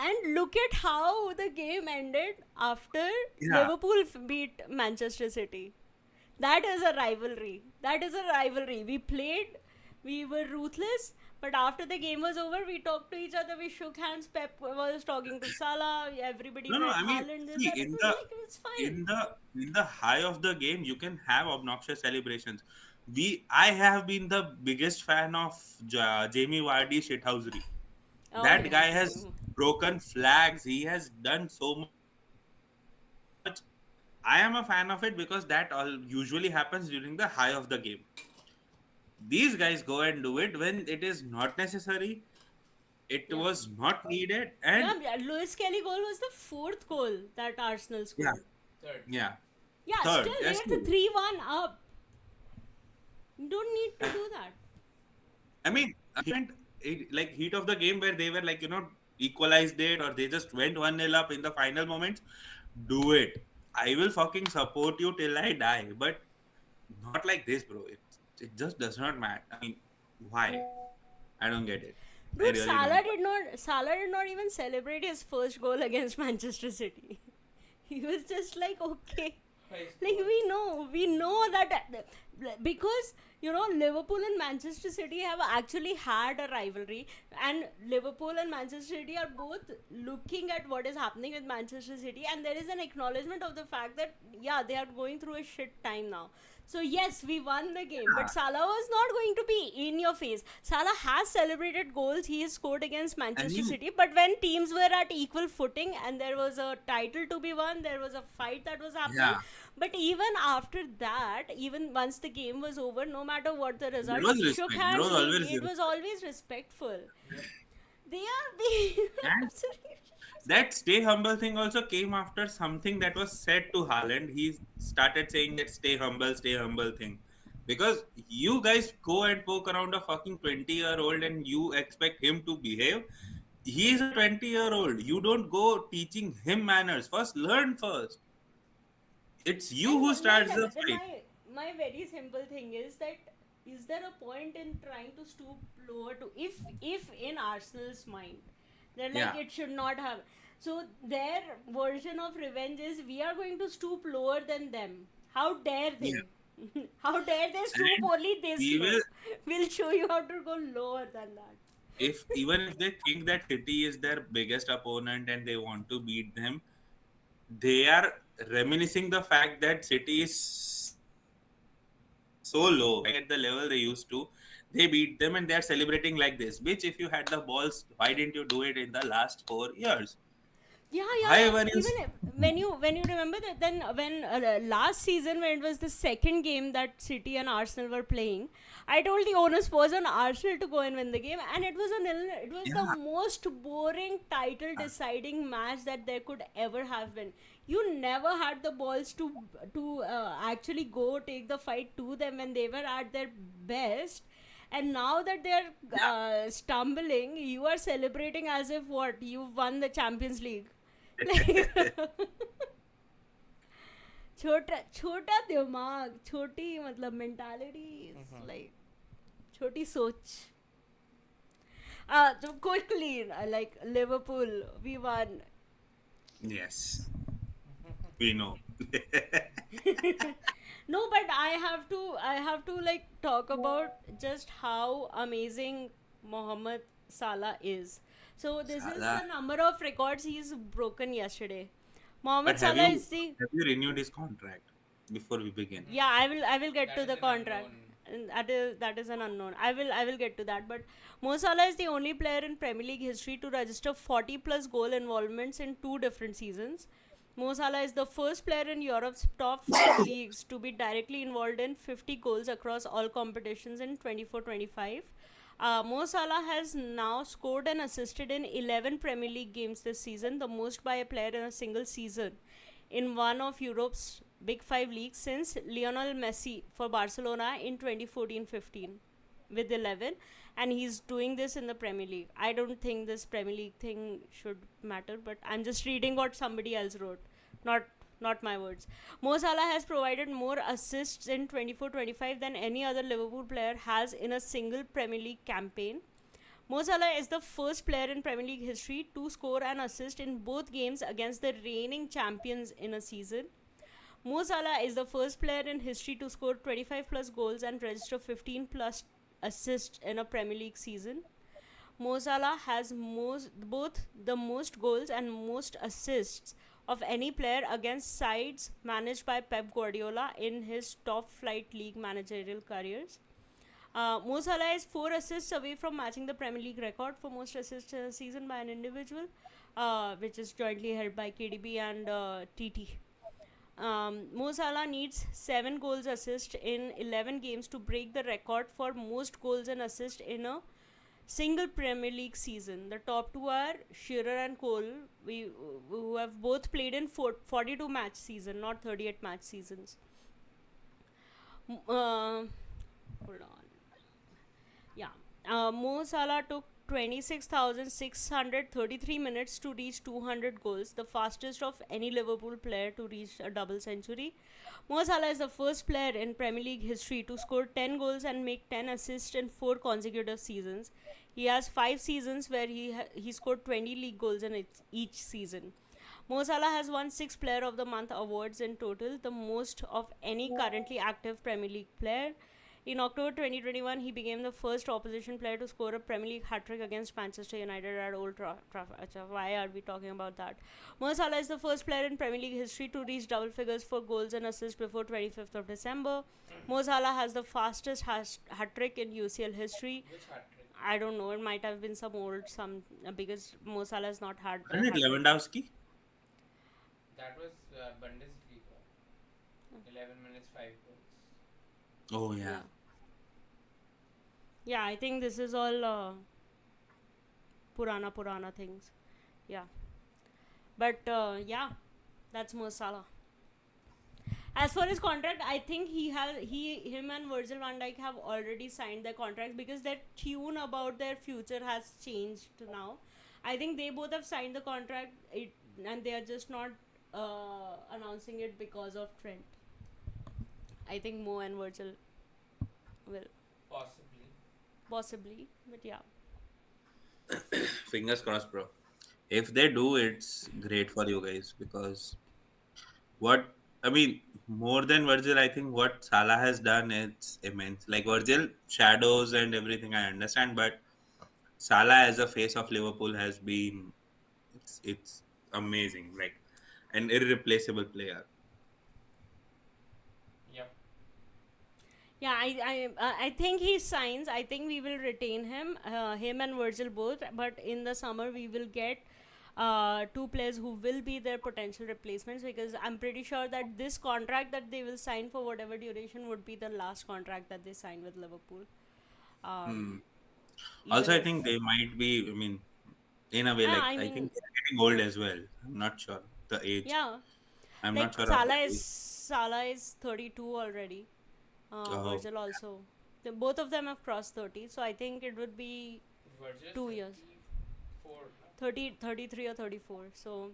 and look at how the game ended after yeah, Liverpool beat Manchester City. That is a rivalry. That is a rivalry. We played, we were ruthless, but after the game was over, we talked to each other. We shook hands. Pep was talking to Salah. Everybody no, met I mean, Haaland. This see, that. It was like it's fine. in the high of the game, you can have obnoxious celebrations. I have been the biggest fan of Jamie Vardy shithousery. Oh That yeah, guy has same. broken flags. He has done so much. I am a fan of it because that all usually happens during the high of the game. These guys go and do it when it is not necessary. It Yeah. was not needed, Yeah, and yeah, Lewis Kelly goal was the fourth goal that Arsenal yeah, scored. Third. yeah. Yeah, Third, still yes. they're the 3-1 up. You don't need to do that. I mean, like heat of the game where they were like equalized it or they just went 1-0 up in the final moments. Do it. I will fucking support you till I die, but not like this, bro. It just does not matter. I mean, why? I don't get it. I Dude, really don't. Salah did not even celebrate his first goal against Manchester City. He was just like, okay. Like we know that because Liverpool and Manchester City have actually had a rivalry, and Liverpool and Manchester City are both looking at what is happening with Manchester City, and there is an acknowledgement of the fact that yeah, they are going through a shit time now. So yes, we won the game, but Salah was not going to be in your face. Salah has celebrated goals he has scored against I Manchester mean, City, but when teams were at equal footing and there was a title to be won, there was a fight that was happening. yeah, But even after that, even once the game was over, no matter what the there result, was we shook respect. There hands. was always It was respect. always respectful. They are being And absolutely. that stay humble thing also came after something that was said to Haaland. He started saying that stay humble thing. Because you guys go and poke around a fucking 20-year-old and you expect him to behave. He is a 20-year-old. You don't go teaching him manners. First, learn first. It's you who And starts the fight. my very simple thing is that is there a point in trying to stoop lower to if in Arsenal's mind they're like Yeah. it should not have, so their version of revenge is we are going to stoop lower than them. How dare they? Yeah. How dare they stoop And only this we low? will, We'll show you how to go lower than that. if even if they think that City is their biggest opponent and they want to beat them, they are reminiscing the fact that City is so low at the level they used to. They beat them and they are celebrating like this. Which, if you had the balls, why didn't you do it in the last 4 years? Yeah, yeah, Why yeah. were you? Even when you remember that, then when last season when it was the second game that City and Arsenal were playing, I told the onus was on Arsenal to go and win the game, and it was it was the Yeah, most boring title deciding match that there could ever have been. You never had the balls to actually go take the fight to them when they were at their best, And now that they're stumbling, you are celebrating as if what? You've won the Champions League. Like, छोटा दिमाग, छोटी मतलब mentality is like छोटी सोच. So quickly, like Liverpool, we won. Yes, we know. No, but I have to like talk about just how amazing Mohamed Salah is. So this is Salah. the number of records he's broken yesterday. Mohamed But have Salah you is the have you renewed his contract before we begin? yeah, I will get That to is the an contract. unknown. And that is an unknown. I will get to that. But Mo Salah is the only player in Premier League history to register 40 plus goal involvements in two different seasons. Mo Salah is the first player in Europe's top 5 leagues to be directly involved in 50 goals across all competitions in 24-25. Mo Salah has now scored and assisted in 11 Premier League games this season, the most by a player in a single season in one of Europe's big five leagues since Lionel Messi for Barcelona in 2014-15 with 11, and he's doing this in the Premier League. I don't think this Premier League thing should matter, but I'm just reading what somebody else wrote, not not my words. Mo Salah has provided more assists in 24-25 than any other Liverpool player has in a single Premier League campaign. Mo Salah is the first player in Premier League history to score an assist in both games against the reigning champions in a season. Mo Salah is the first player in history to score 25 plus goals and register 15 plus assists in a Premier League season. Mo Salah has both the most goals and most assists of any player against sides managed by Pep Guardiola in his top flight league managerial careers. Mo Salah is 4 assists away from matching the Premier League record for most assists in a season by an individual, which is jointly held by KDB and TT. Mo Salah needs 7 goals assist in 11 games to break the record for most goals and assists in a single Premier League season. The top two are Shearer and Cole, who have both played in 42 match season, not 38 match seasons. Hold on. Yeah. Mo Salah took 26,633 minutes to reach 200 goals, the fastest of any Liverpool player to reach a double century. Mo Salah is the first player in Premier League history to score 10 goals and make 10 assists in 4 consecutive seasons. He has 5 seasons where he scored 20 league goals in each season. Mo Salah has won 6 Player of the Month awards in total, the most of any currently active Premier League player. In October 2021, he became the first opposition player to score a Premier League hat-trick against Manchester United at Old Trafford. Why are we talking about that? Mo Salah is the first player in Premier League history to reach double figures for goals and assists before 25th of December. Mo Salah has the fastest hat-trick in UCL history. Which hat trick? I don't know. It might have been some because Mo Salah has not had. Isn't it Lewandowski? That was Bundesliga. 11 minutes, 5 goals. Oh yeah. Yeah, I think this is all Purana things. Yeah, but yeah, that's Mo Salah. As for his contract, I think him and Virgil van Dijk have already signed their contracts because their tune about their future has changed now. I think they both have signed the contract, and they are just not announcing it because of Trent. I think Mo and Virgil will possibly, but yeah. Fingers crossed, bro. If they do, it's great for you guys because what I mean, more than Virgil, I think what Salah has done it's immense. Like Virgil shadows and everything, I understand, but Salah as a face of Liverpool has been it's amazing, like an irreplaceable player. Yep. Yeah, I think he signs. I think we will retain him and Virgil both. But in the summer, we will get 2 players who will be their potential replacements because I'm pretty sure that this contract that they will sign for whatever duration would be the last contract that they sign with Liverpool. Hmm. Um, Also, even I if think they might be. I mean, in a way, yeah, like I I mean think they're getting old as well. I'm not sure the age. yeah, I'm not like sure of the age. Salah is 32 already. Oh, Virgil also. Both of them have crossed 30, so I think it would be Virgil 2 years. 34, 33 or 34. So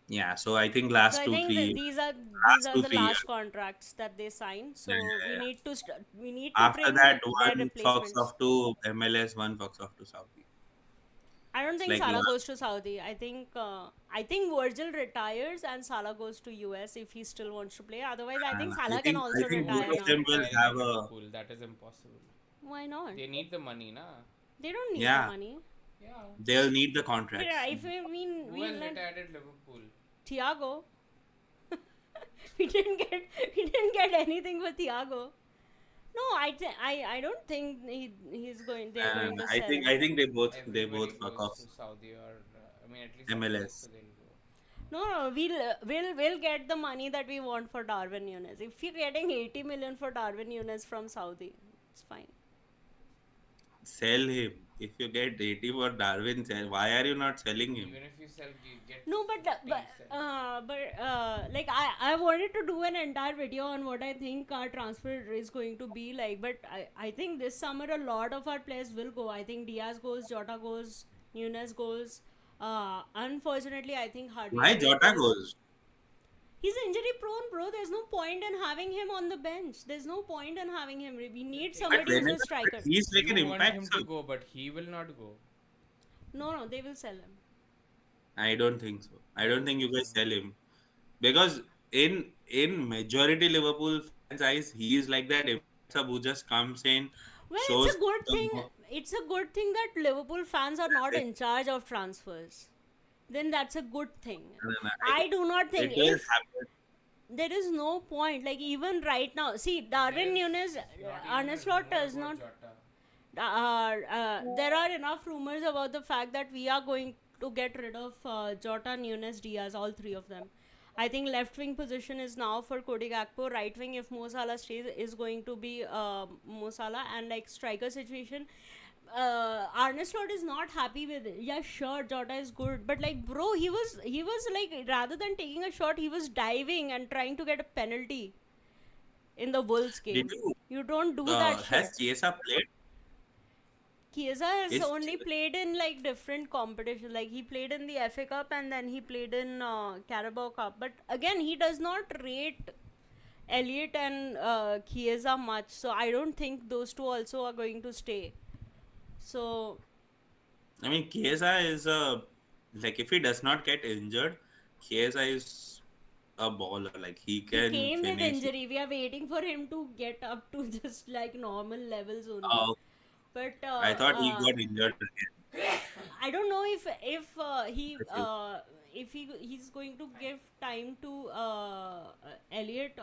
Yeah, so I think so last I two, think three that years. these Last are two, the 3 years. last contracts that they signed. Yeah, So yeah, yeah. we need to After bring that, their one fucks replacements. off to MLS, one fucks off to Saudi. I don't It's think like Salah goes to Saudi. I think Virgil retires and Salah goes to US if he still wants to play. Otherwise, I think I Salah can think I also think both Virgil retire of is now. them will retiring have at a Liverpool. That is impossible. Why not? They need the money, na? They don't need the yeah. money. Yeah. They'll need the But contracts. if we mean Who we has let retired at Liverpool? Thiago, we didn't get anything for Thiago. No, I don't think he's going. They're going And to I sell think him. I think they Everybody both fuck goes off to Saudi or I mean at least MLS, so MLS. they'll go. No, we'll get the money that we want for Darwin Nunes. If you're getting 80 million for Darwin Nunes from Saudi, it's fine. Sell him. If you get 80 for Darwin, why are you not selling him? Even if you sell, you get No, but 50 cents. like I wanted to do an entire video on what I think our transfer is going to be like. But I think this summer a lot of our players will go. I think Diaz goes, Jota goes, Nunes goes. Unfortunately, I think Harvey Why Elliott Jota goes. goes? He's injury prone, bro. There's no point in having him on the bench. There's no point in having him. We need But somebody who's whenever a striker. he's like an You want him impact to sub. go, but he will not go. No, they will sell him. I don't think so. I don't think you guys sell him because in majority Liverpool fans' eyes, he is like that impact sub who just comes in, Well, it's shows a good thing. the It's a good thing that Liverpool fans are not in charge of transfers. Then that's a good thing. I do not think it will if happen. there is no point. Like even right now, see Darwin Nunes, Arne Slot does not. There are enough rumors about the fact that we are going to get rid of Jota, Nunes, Diaz, all three of them. I think left wing position is now for Cody Gakpo. Right wing, if Mo Salah stays, is going to be Mo Salah. And like striker situation, Arne Slot is not happy with it. Yeah, sure, Jota is good, but like, bro, he was like, rather than taking a shot, he was diving and trying to get a penalty in the Wolves game. Did you You don't do that has shit. Chiesa played? Chiesa has Is only played in like different competitions. Like he played in the FA Cup and then he played in Carabao Cup. But again, he does not rate Elliot and Chiesa much. So I don't think those two also are going to stay. So I mean, Chiesa is a like if he does not get injured, Chiesa is a baller. Like he he can came with finish. injury. We are waiting for him to get up to just like normal levels only. Uh, But I thought he got injured again. I don't know if he's going to give time to Elliot.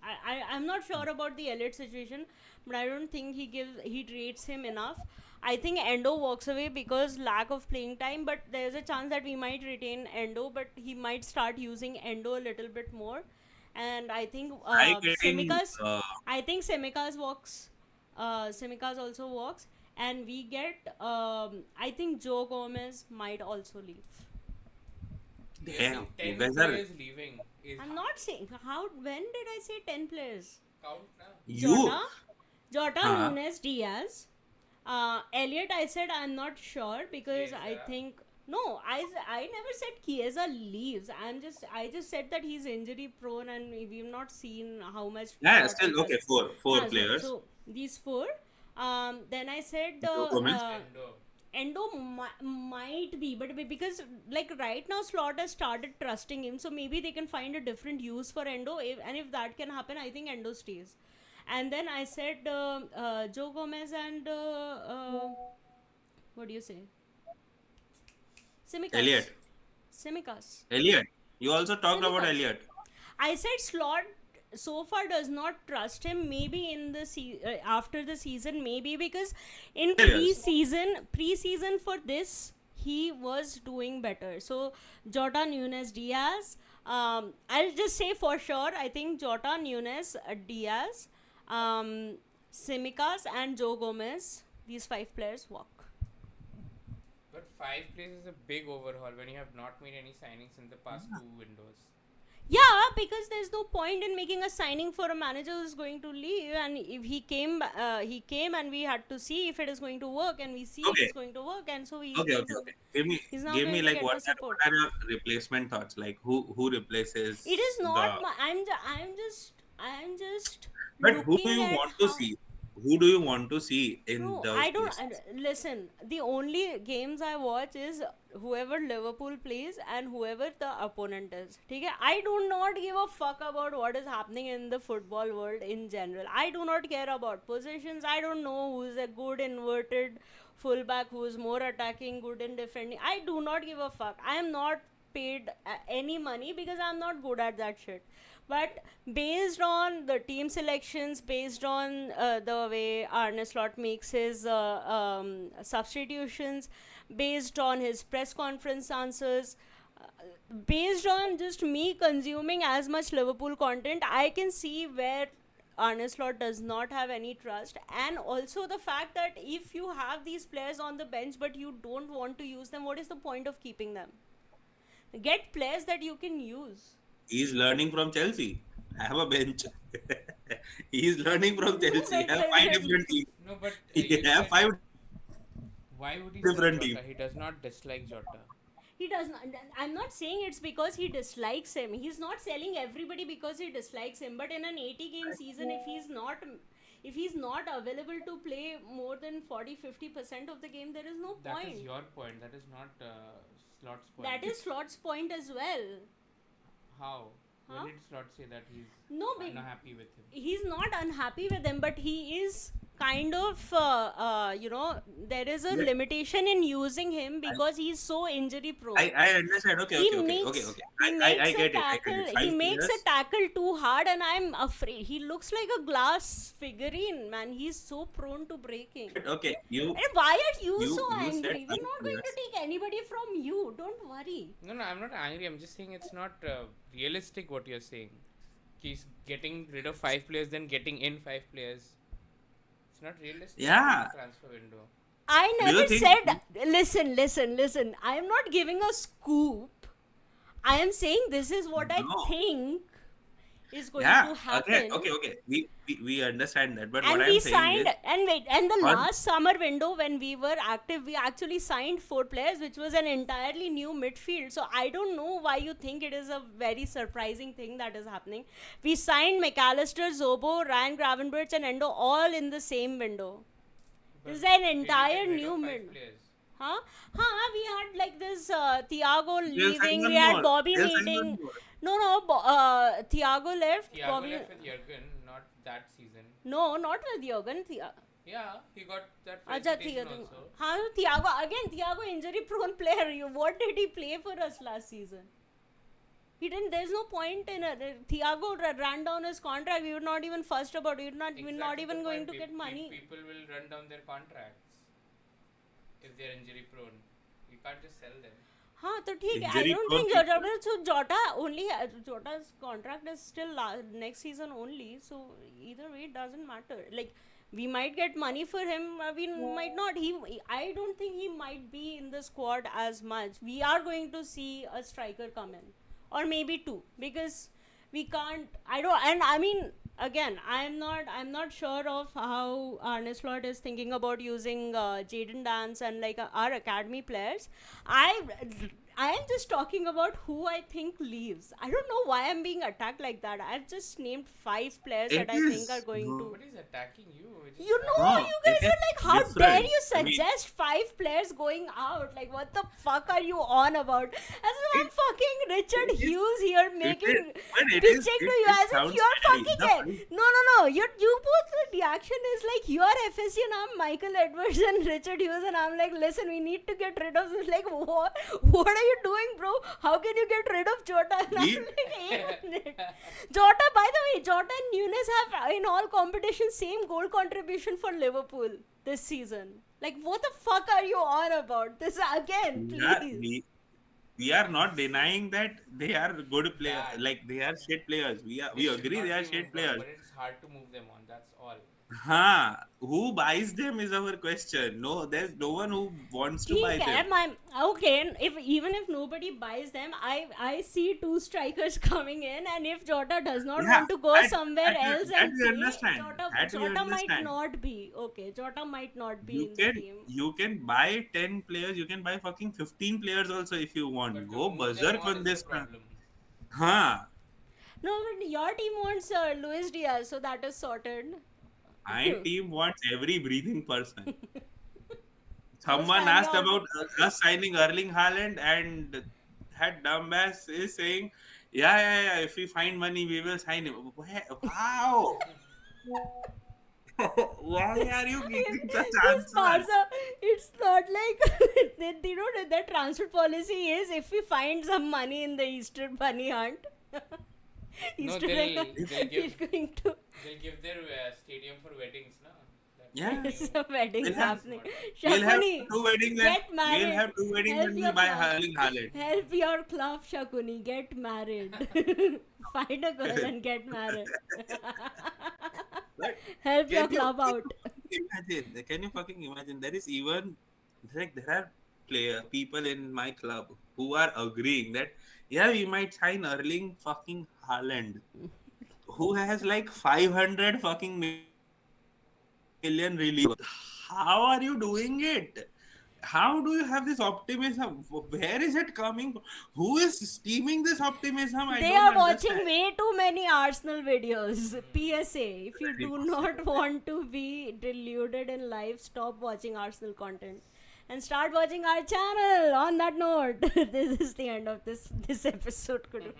I'm not sure about the Elliot situation, but I don't think he rates him enough. I think Endo walks away because lack of playing time, but there's a chance that we might retain Endo, but he might start using Endo a little bit more. And I think I getting Semikas walks. Semikas also walks, and we get. I think Joe Gomez might also leave. damn. You 10 guys are players leaving. Is I'm not saying how. When did I say 10 players? count now. you. Jota, Huh? Nunes, Diaz, Elliot. I said I'm not sure because I Chiesa. think no. I never said Chiesa leaves. I just said that he's injury prone and we've not seen how much. Yeah, shot he still okay. does. Four Yeah, players. so these four. Then I said Joe Gomez. Endo. Might be, but because like right now Slot has started trusting him, so maybe they can find a different use for Endo. If that can happen, I think Endo stays. And then I said Joe Gomez and what do you say? Simikas. Elliot. Simikas. Elliot. You also talked about Simikas. Elliot. I said Slot so far does not trust him. Maybe in the after the season, maybe because in Yes. preseason for this he was doing better. So Jota, Nunes, Diaz. I'll just say for sure. I think Jota, Nunes, Diaz, Simikas, and Joe Gomez. These 5 players walk. But 5 players is a big overhaul when you have not made any signings in the past 2 windows. Yeah, because there's no point in making a signing for a manager who's going to leave. And if he came, and we had to see if it is going to work, and we see it Okay, is going to work, and so okay, okay, okay. he's now Give me going to like get the support. what are your replacement thoughts? Like who It is replaces not the? my. I'm just But who do looking you at want to how. see? Who do you want to see in No, those I don't. places? Listen, the only games I watch is whoever Liverpool plays and whoever the opponent is. Okay? I do not give a fuck about what is happening in the football world in general. I do not care about positions. I don't know who's a good inverted fullback, who's more attacking, good in defending. I do not give a fuck. I am not paid any money because I'm not good at that shit. But based on the team selections, based on the way Arne Slot makes his substitutions, based on his press conference answers, based on just me consuming as much Liverpool content, I can see where Arne Slot does not have any trust. And also the fact that if you have these players on the bench but you don't want to use them, what is the point of keeping them? Get players that you can use. He's learning from Chelsea. I have a bench. He's learning from No, Chelsea. I have five different teams. No, but He you have said, five why would he sell different Jota? teams. He does not dislike Jota. He does not. I'm not saying it's because he dislikes him. He's not selling everybody because he dislikes him. But in an 80-game season, if he's not available to play more than 40-50% of the game, there is no That point. is your point. That is not Slot's point. That is Slot's point as well. How? Huh? When did Slot say that he's No, but unhappy with him? he's not unhappy with him, but he is kind of there is a Yeah. limitation in using him because he's so injury prone. I understand. Okay, He okay, okay, makes okay, okay. he I makes I a get it. I get tackle. it. He Five makes a players. tackle too hard, and I'm afraid. He looks like a glass figurine, man. He's so prone to breaking. Okay, you And why are you you so you said angry? We're five not going to players. take anybody from you. Don't worry. No, I'm not angry. I'm just saying it's not realistic what you're saying. He's getting rid of 5 players, then getting in 5 players. It's not realistic. Yeah. in the transfer window. I Do you never think- said. Listen. I am not giving a scoop. I am saying this is what I No. think is going Yeah. to happen. Okay. We understand that, but And what we I'm saying signed, is, and the On- last summer window when we were active, we actually signed 4 players, which was an entirely new midfield. So I don't know why you think it is a very surprising thing that is happening. We signed McAllister, Zobo, Ryan Gravenberch, and Endo all in the same window. But This is an did you entire get rid new of 5 mid. players? Huh? We had like this Thiago They'll leaving. sign We one had more. Bobby They'll sign meeting. one more. No, Thiago left. Thiago Bobby. left with Jurgen, not that season. No, not with Jurgen. Yeah, he got that Acha, felicitation also. Thiago injury prone player. What did he play for us last season? He didn't. There's no point in it. Thiago ran down his contract. We were not even fussed about it. We're not Exactly even the going point. to get money. People will run down their contracts if they're injury prone. You can't just sell them. हाँ तो ठीक है. I Injury don't prone think people. Jota's contract is still next season only. So either way, it doesn't matter. Like we might get money for him. We might not. I don't think he might be in the squad as much. We are going to see a striker come in, or maybe 2, because we can't. I don't. And I mean, again, I'm not sure of how Arne Slot is thinking about using Jaden Dance and like our academy players. I am just talking about who I think leaves. I don't know why I'm being attacked like that. I've just named 5 players It that I think is- are going no. to. Nobody's attacking you. It's You just- know, No, you guys it are is like, how different. dare you I mean- suggest 5 players going out? Like, what the fuck are you on about? As if I'm It- fucking Richard it is- Hughes here making, but it is- pitching it- to you it as if sounds you're scary. fucking The it. No. You both, the reaction is like, you're FSC and I'm Michael Edwards and Richard Hughes, and I'm like, listen, we need to get rid of this. Like, what are you doing, bro? How can you get rid of Jota? And I'm We- like, 8 minutes. Jota, by the way, Jota and Nunes have in all competitions same goal contribution for Liverpool this season. Like, what the fuck are you on about? This again, Yeah, please. we are not denying that they are good players. Yeah. Like they are shit players. We They should agree not they are be shit moved on, players. but it's hard to move them on. That's all. Who buys them is our question. No, there's no one who wants to buy ठीक है them. my okay if even if nobody buys them I see two strikers coming in, and if Jota does not Yeah, want to go that, somewhere that, else that and we play, understand. Jota That we Jota might understand. not be okay. Jota might not be You in the can team. you can buy 10 players. You can buy fucking 15 players also if you want. But to Go move them berserk all on is the this one. problem. Huh. No, but your team wants Luis Diaz, so that is sorted. My team wants every breathing person. Most Someone asked time about us signing Erling Haaland, and had dumbass is saying, yeah. If we find money, we will sign him. Wow. Why are you giving such this answers? Barca, it's not like they don't. Their transfer policy is if we find some money in the Easter Bunny hunt, No, Easter they'll egg, we're give going to. they'll give their stadium for weddings, na? That's Yeah. the Some weddings We'll have- happening. We'll have Shakuni, two weddings and get married. we'll have two weddings Help and we your buy club. Erling Haaland. Help your club, Shakuni. Get married. Find a girl and get married. But Help your can you club out. imagine? Can you fucking imagine? There is even like there are people in my club who are agreeing that yeah, we might sign Erling fucking Haaland, who has like 500 fucking million release. How are you doing it? How do you have this optimism? Where is it coming from? Who is steaming this optimism? I They don't are watching understand. way too many Arsenal videos. PSA: if you do 100%. not want to be deluded in life, stop watching Arsenal content and start watching our channel. On that note, this is the end of this episode. Kudu.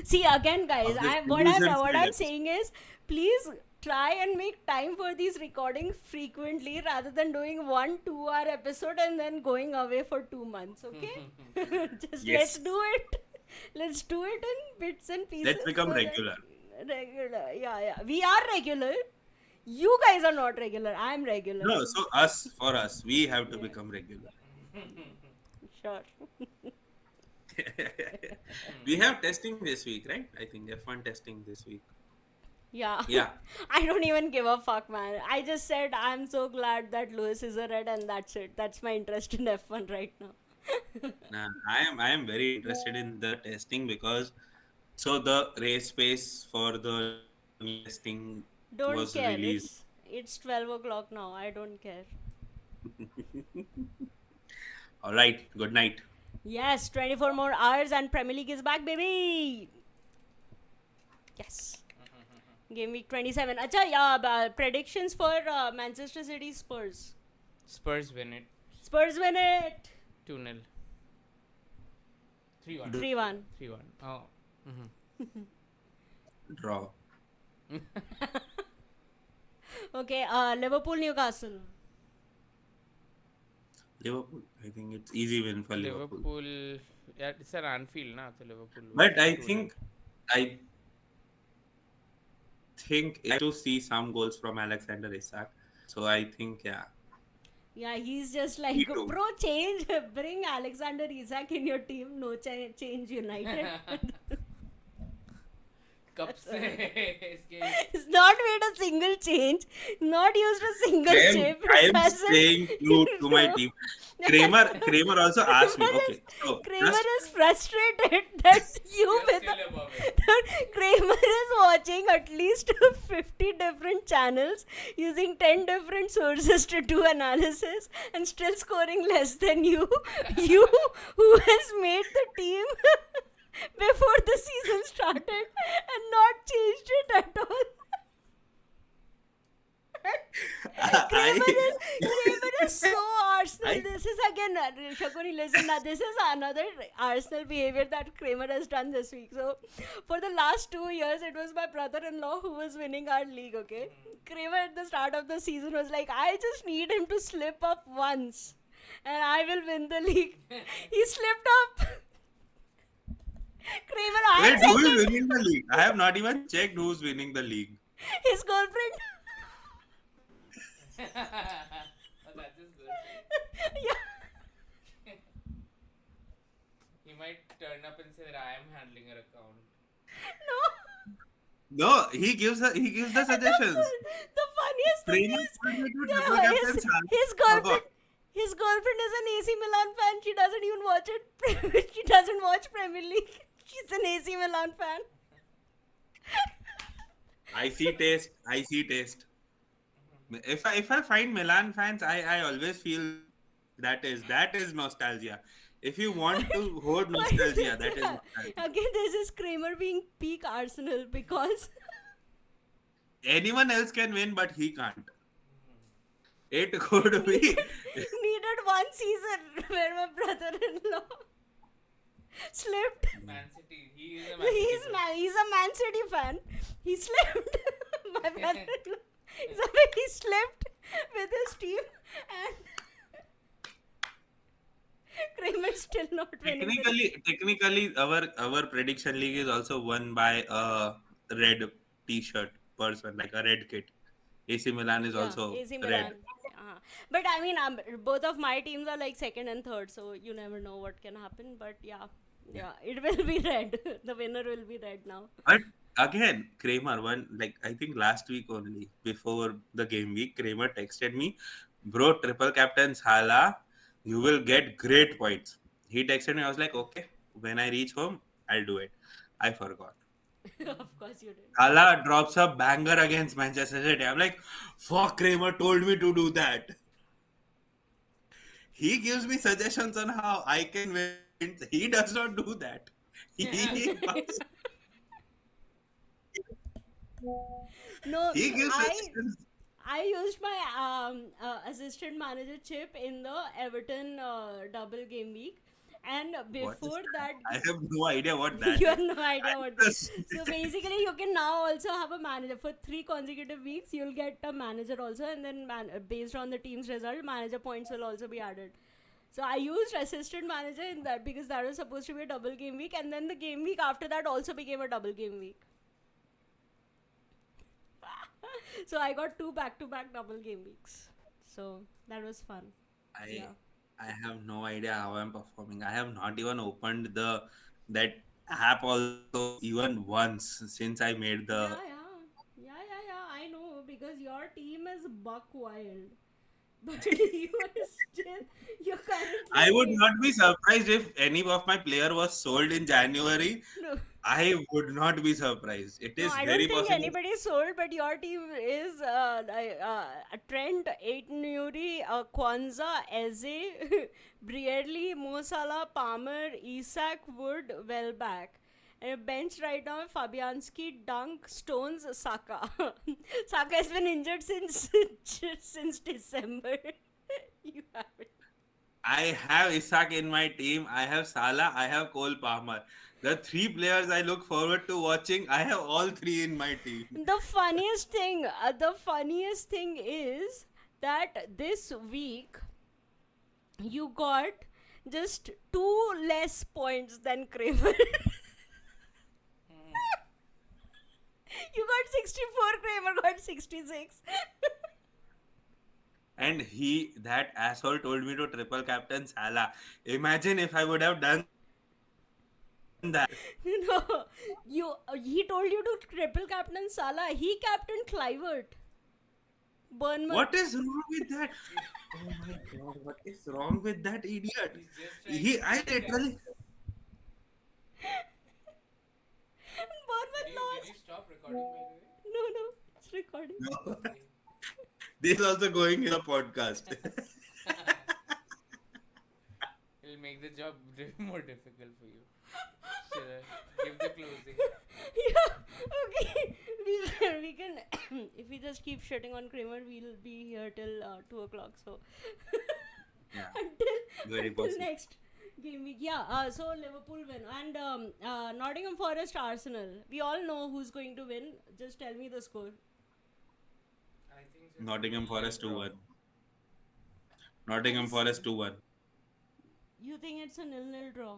See again, guys. Of this What illusion I'm filled saying is, please try and make time for these recordings frequently rather than doing 1 2 hour episode and then going away for 2 months. Okay, just Yes. let's do it. Let's do it in bits and pieces. Let's become so that- regular. Regular, yeah. We are regular. You guys are not regular. I'm regular. No, so for us, we have to become regular. Sure. We have testing this week, right? I think F1 testing this week. Yeah. Yeah. I don't even give a fuck, man. I just said I'm so glad that Lewis is a red, and that's it. That's my interest in F1 right now. Nah, I am very interested in the testing because so the race pace for the testing Don't was care. released. It's 12 o'clock now. I don't care. All right. Good night. Yes, 24 more hours and Premier League is back, baby. Yes. Game week 27. Acha, yeah, predictions for Manchester City Spurs. Spurs win it Spurs win it. 2-0. 3-1. 3-1. 3-1. Oh. Draw. Okay, Liverpool Newcastle. Liverpool. I think it's easy win for Liverpool. Liverpool. Yeah, it's an Anfield, na? So Liverpool. But I 2-0. think to see some goals from Alexander Isak. So I think Yeah, he's just like, Me too. bro, bring Alexander Isak in your team. No change United. कब से इसके He's not made a single change. Not used a single chip. I am Doesn't- staying true to my team. Kramer also asked me. Okay, so Kramer is frustrated that you with still above that Kramer is watching at least 50 different channels using 10 different sources to do analysis and still scoring less than you. You who has made the team before the season started and not changed it at all. Kramer is so Arsenal. This is again, Shakuni, listen, now this is another Arsenal behavior that Kramer has done this week. So, for the last 2 years, it was my brother-in-law who was winning our league, okay? Kramer at the start of the season was like, I just need him to slip up once and I will win the league. He slipped up. Kramer, I wait, am who is second. winning the league? I have not even checked who's winning the league. His girlfriend. Oh, that's his good. Yeah. He might turn up and say that I am handling her account. No. No, he gives the suggestions. The funniest Kramer told me to triple Yeah, captain Salah. his Forgot. girlfriend is an AC Milan fan. She doesn't even watch it. She doesn't watch Premier League. She's an AC Milan fan. I see taste. I see taste. If I find Milan fans, I always feel that is nostalgia. If you want to hold nostalgia, that is Yeah. nostalgia. Again, there's this Kramer being peak Arsenal because Anyone else can win, but he can't. It could be. needed one season where my brother-in-law slipped. Man City. He is a Man City fan. He's a Man City fan. He slipped. My brother-in-law. He slipped with his team and Kramer's still not winning. Technically, our prediction league is also won by a red T-shirt person, like a red kit. AC Milan is Yeah, also AC red. Milan. But I mean, both of my teams are like second and third, so you never know what can happen. But yeah, it will be red. The winner will be red now. But again, Kramer one, like I think last week only before the game week, Kramer texted me, bro, triple captain Salah, you will get great points. He texted me. I was like, okay, when I reach home, I'll do it. I forgot. Of course you did. Salah drops a banger against Manchester City. I'm like, fuck, Kramer told me to do that. He gives me suggestions on how I can win. He does not do that. He, No, he gives I suggestions. I used my assistant manager chip in the Everton double game week, and What is before that, I have no idea what that you is. have no idea what. So basically, you can now also have a manager for 3 consecutive weeks. You'll get a manager also, and then based on the team's result, manager points will also be added. So I used assistant manager in that because that was supposed to be a double game week, and then the game week after that also became a double game week. So I got 2 back-to-back double game weeks. So that was fun. I Yeah. I have no idea how I'm performing. I have not even opened that app also even once since I made Yeah, the. yeah. I know because your team is buck wild, but you're I would currently not be surprised if any of my player was sold in January. no. I would not be surprised. It No, is I very don't think possible. anybody sold, but your team is Trent, Aiton Nuri, Kwanzaa, Eze, Brierley, Mo Salah, Palmer, Isak, Wood, Welbeck. And your bench right now is Fabianski, Dunk, Stones, Saka. Saka has been injured since since December. You have it. I have Isak in my team. I have Salah. I have Cole Palmer. The three players I look forward to watching. I have all three in my team. The funniest thing is that this week you got just 2 less points than Kramer. You got 64, Kramer got 66. And that asshole told me to triple captain Salah. Imagine if I would have done that. No, he told you to triple captain Salah. He captained Clivert. Bournemouth. What is wrong with that? Oh my god, what is wrong with that idiot? I literally. Bournemouth Did lost. you stop recording by the way? No, it's recording. This is also going in a podcast. It'll make the job more difficult for you. Sure. Give the closing. Yeah, okay. We can if we just keep shitting on Kramer, we'll be here till 2 o'clock. So Yeah, until very until possible. next game week. Yeah. So Liverpool win and Nottingham Forest Arsenal. We all know who's going to win. Just tell me the score. I think so. Nottingham Forest 2-1. Nottingham Forest 2-1. You think it's a 0-0 draw?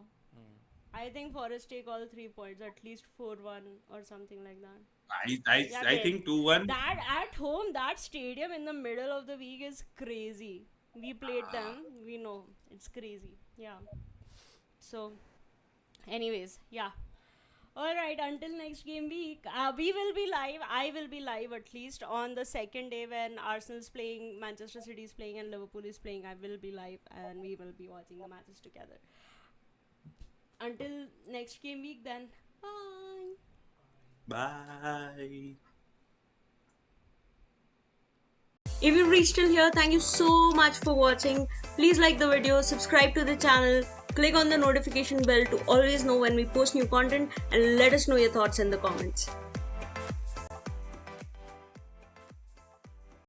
I think Forest take all 3 points, at least 4-1 or something like that. Yeah, I think 2-1. That at home, that stadium in the middle of the week is crazy. We played them, we know it's crazy. Yeah. So, anyways, yeah. All right, until next game week, we will be live. I will be live at least on the second day when Arsenal's playing, Manchester City is playing, and Liverpool is playing. I will be live and we will be watching the matches together. Until next game week, then, bye. Bye. If you've reached till here, thank you so much for watching. Please like the video, subscribe to the channel, click on the notification bell to always know when we post new content, and let us know your thoughts in the comments.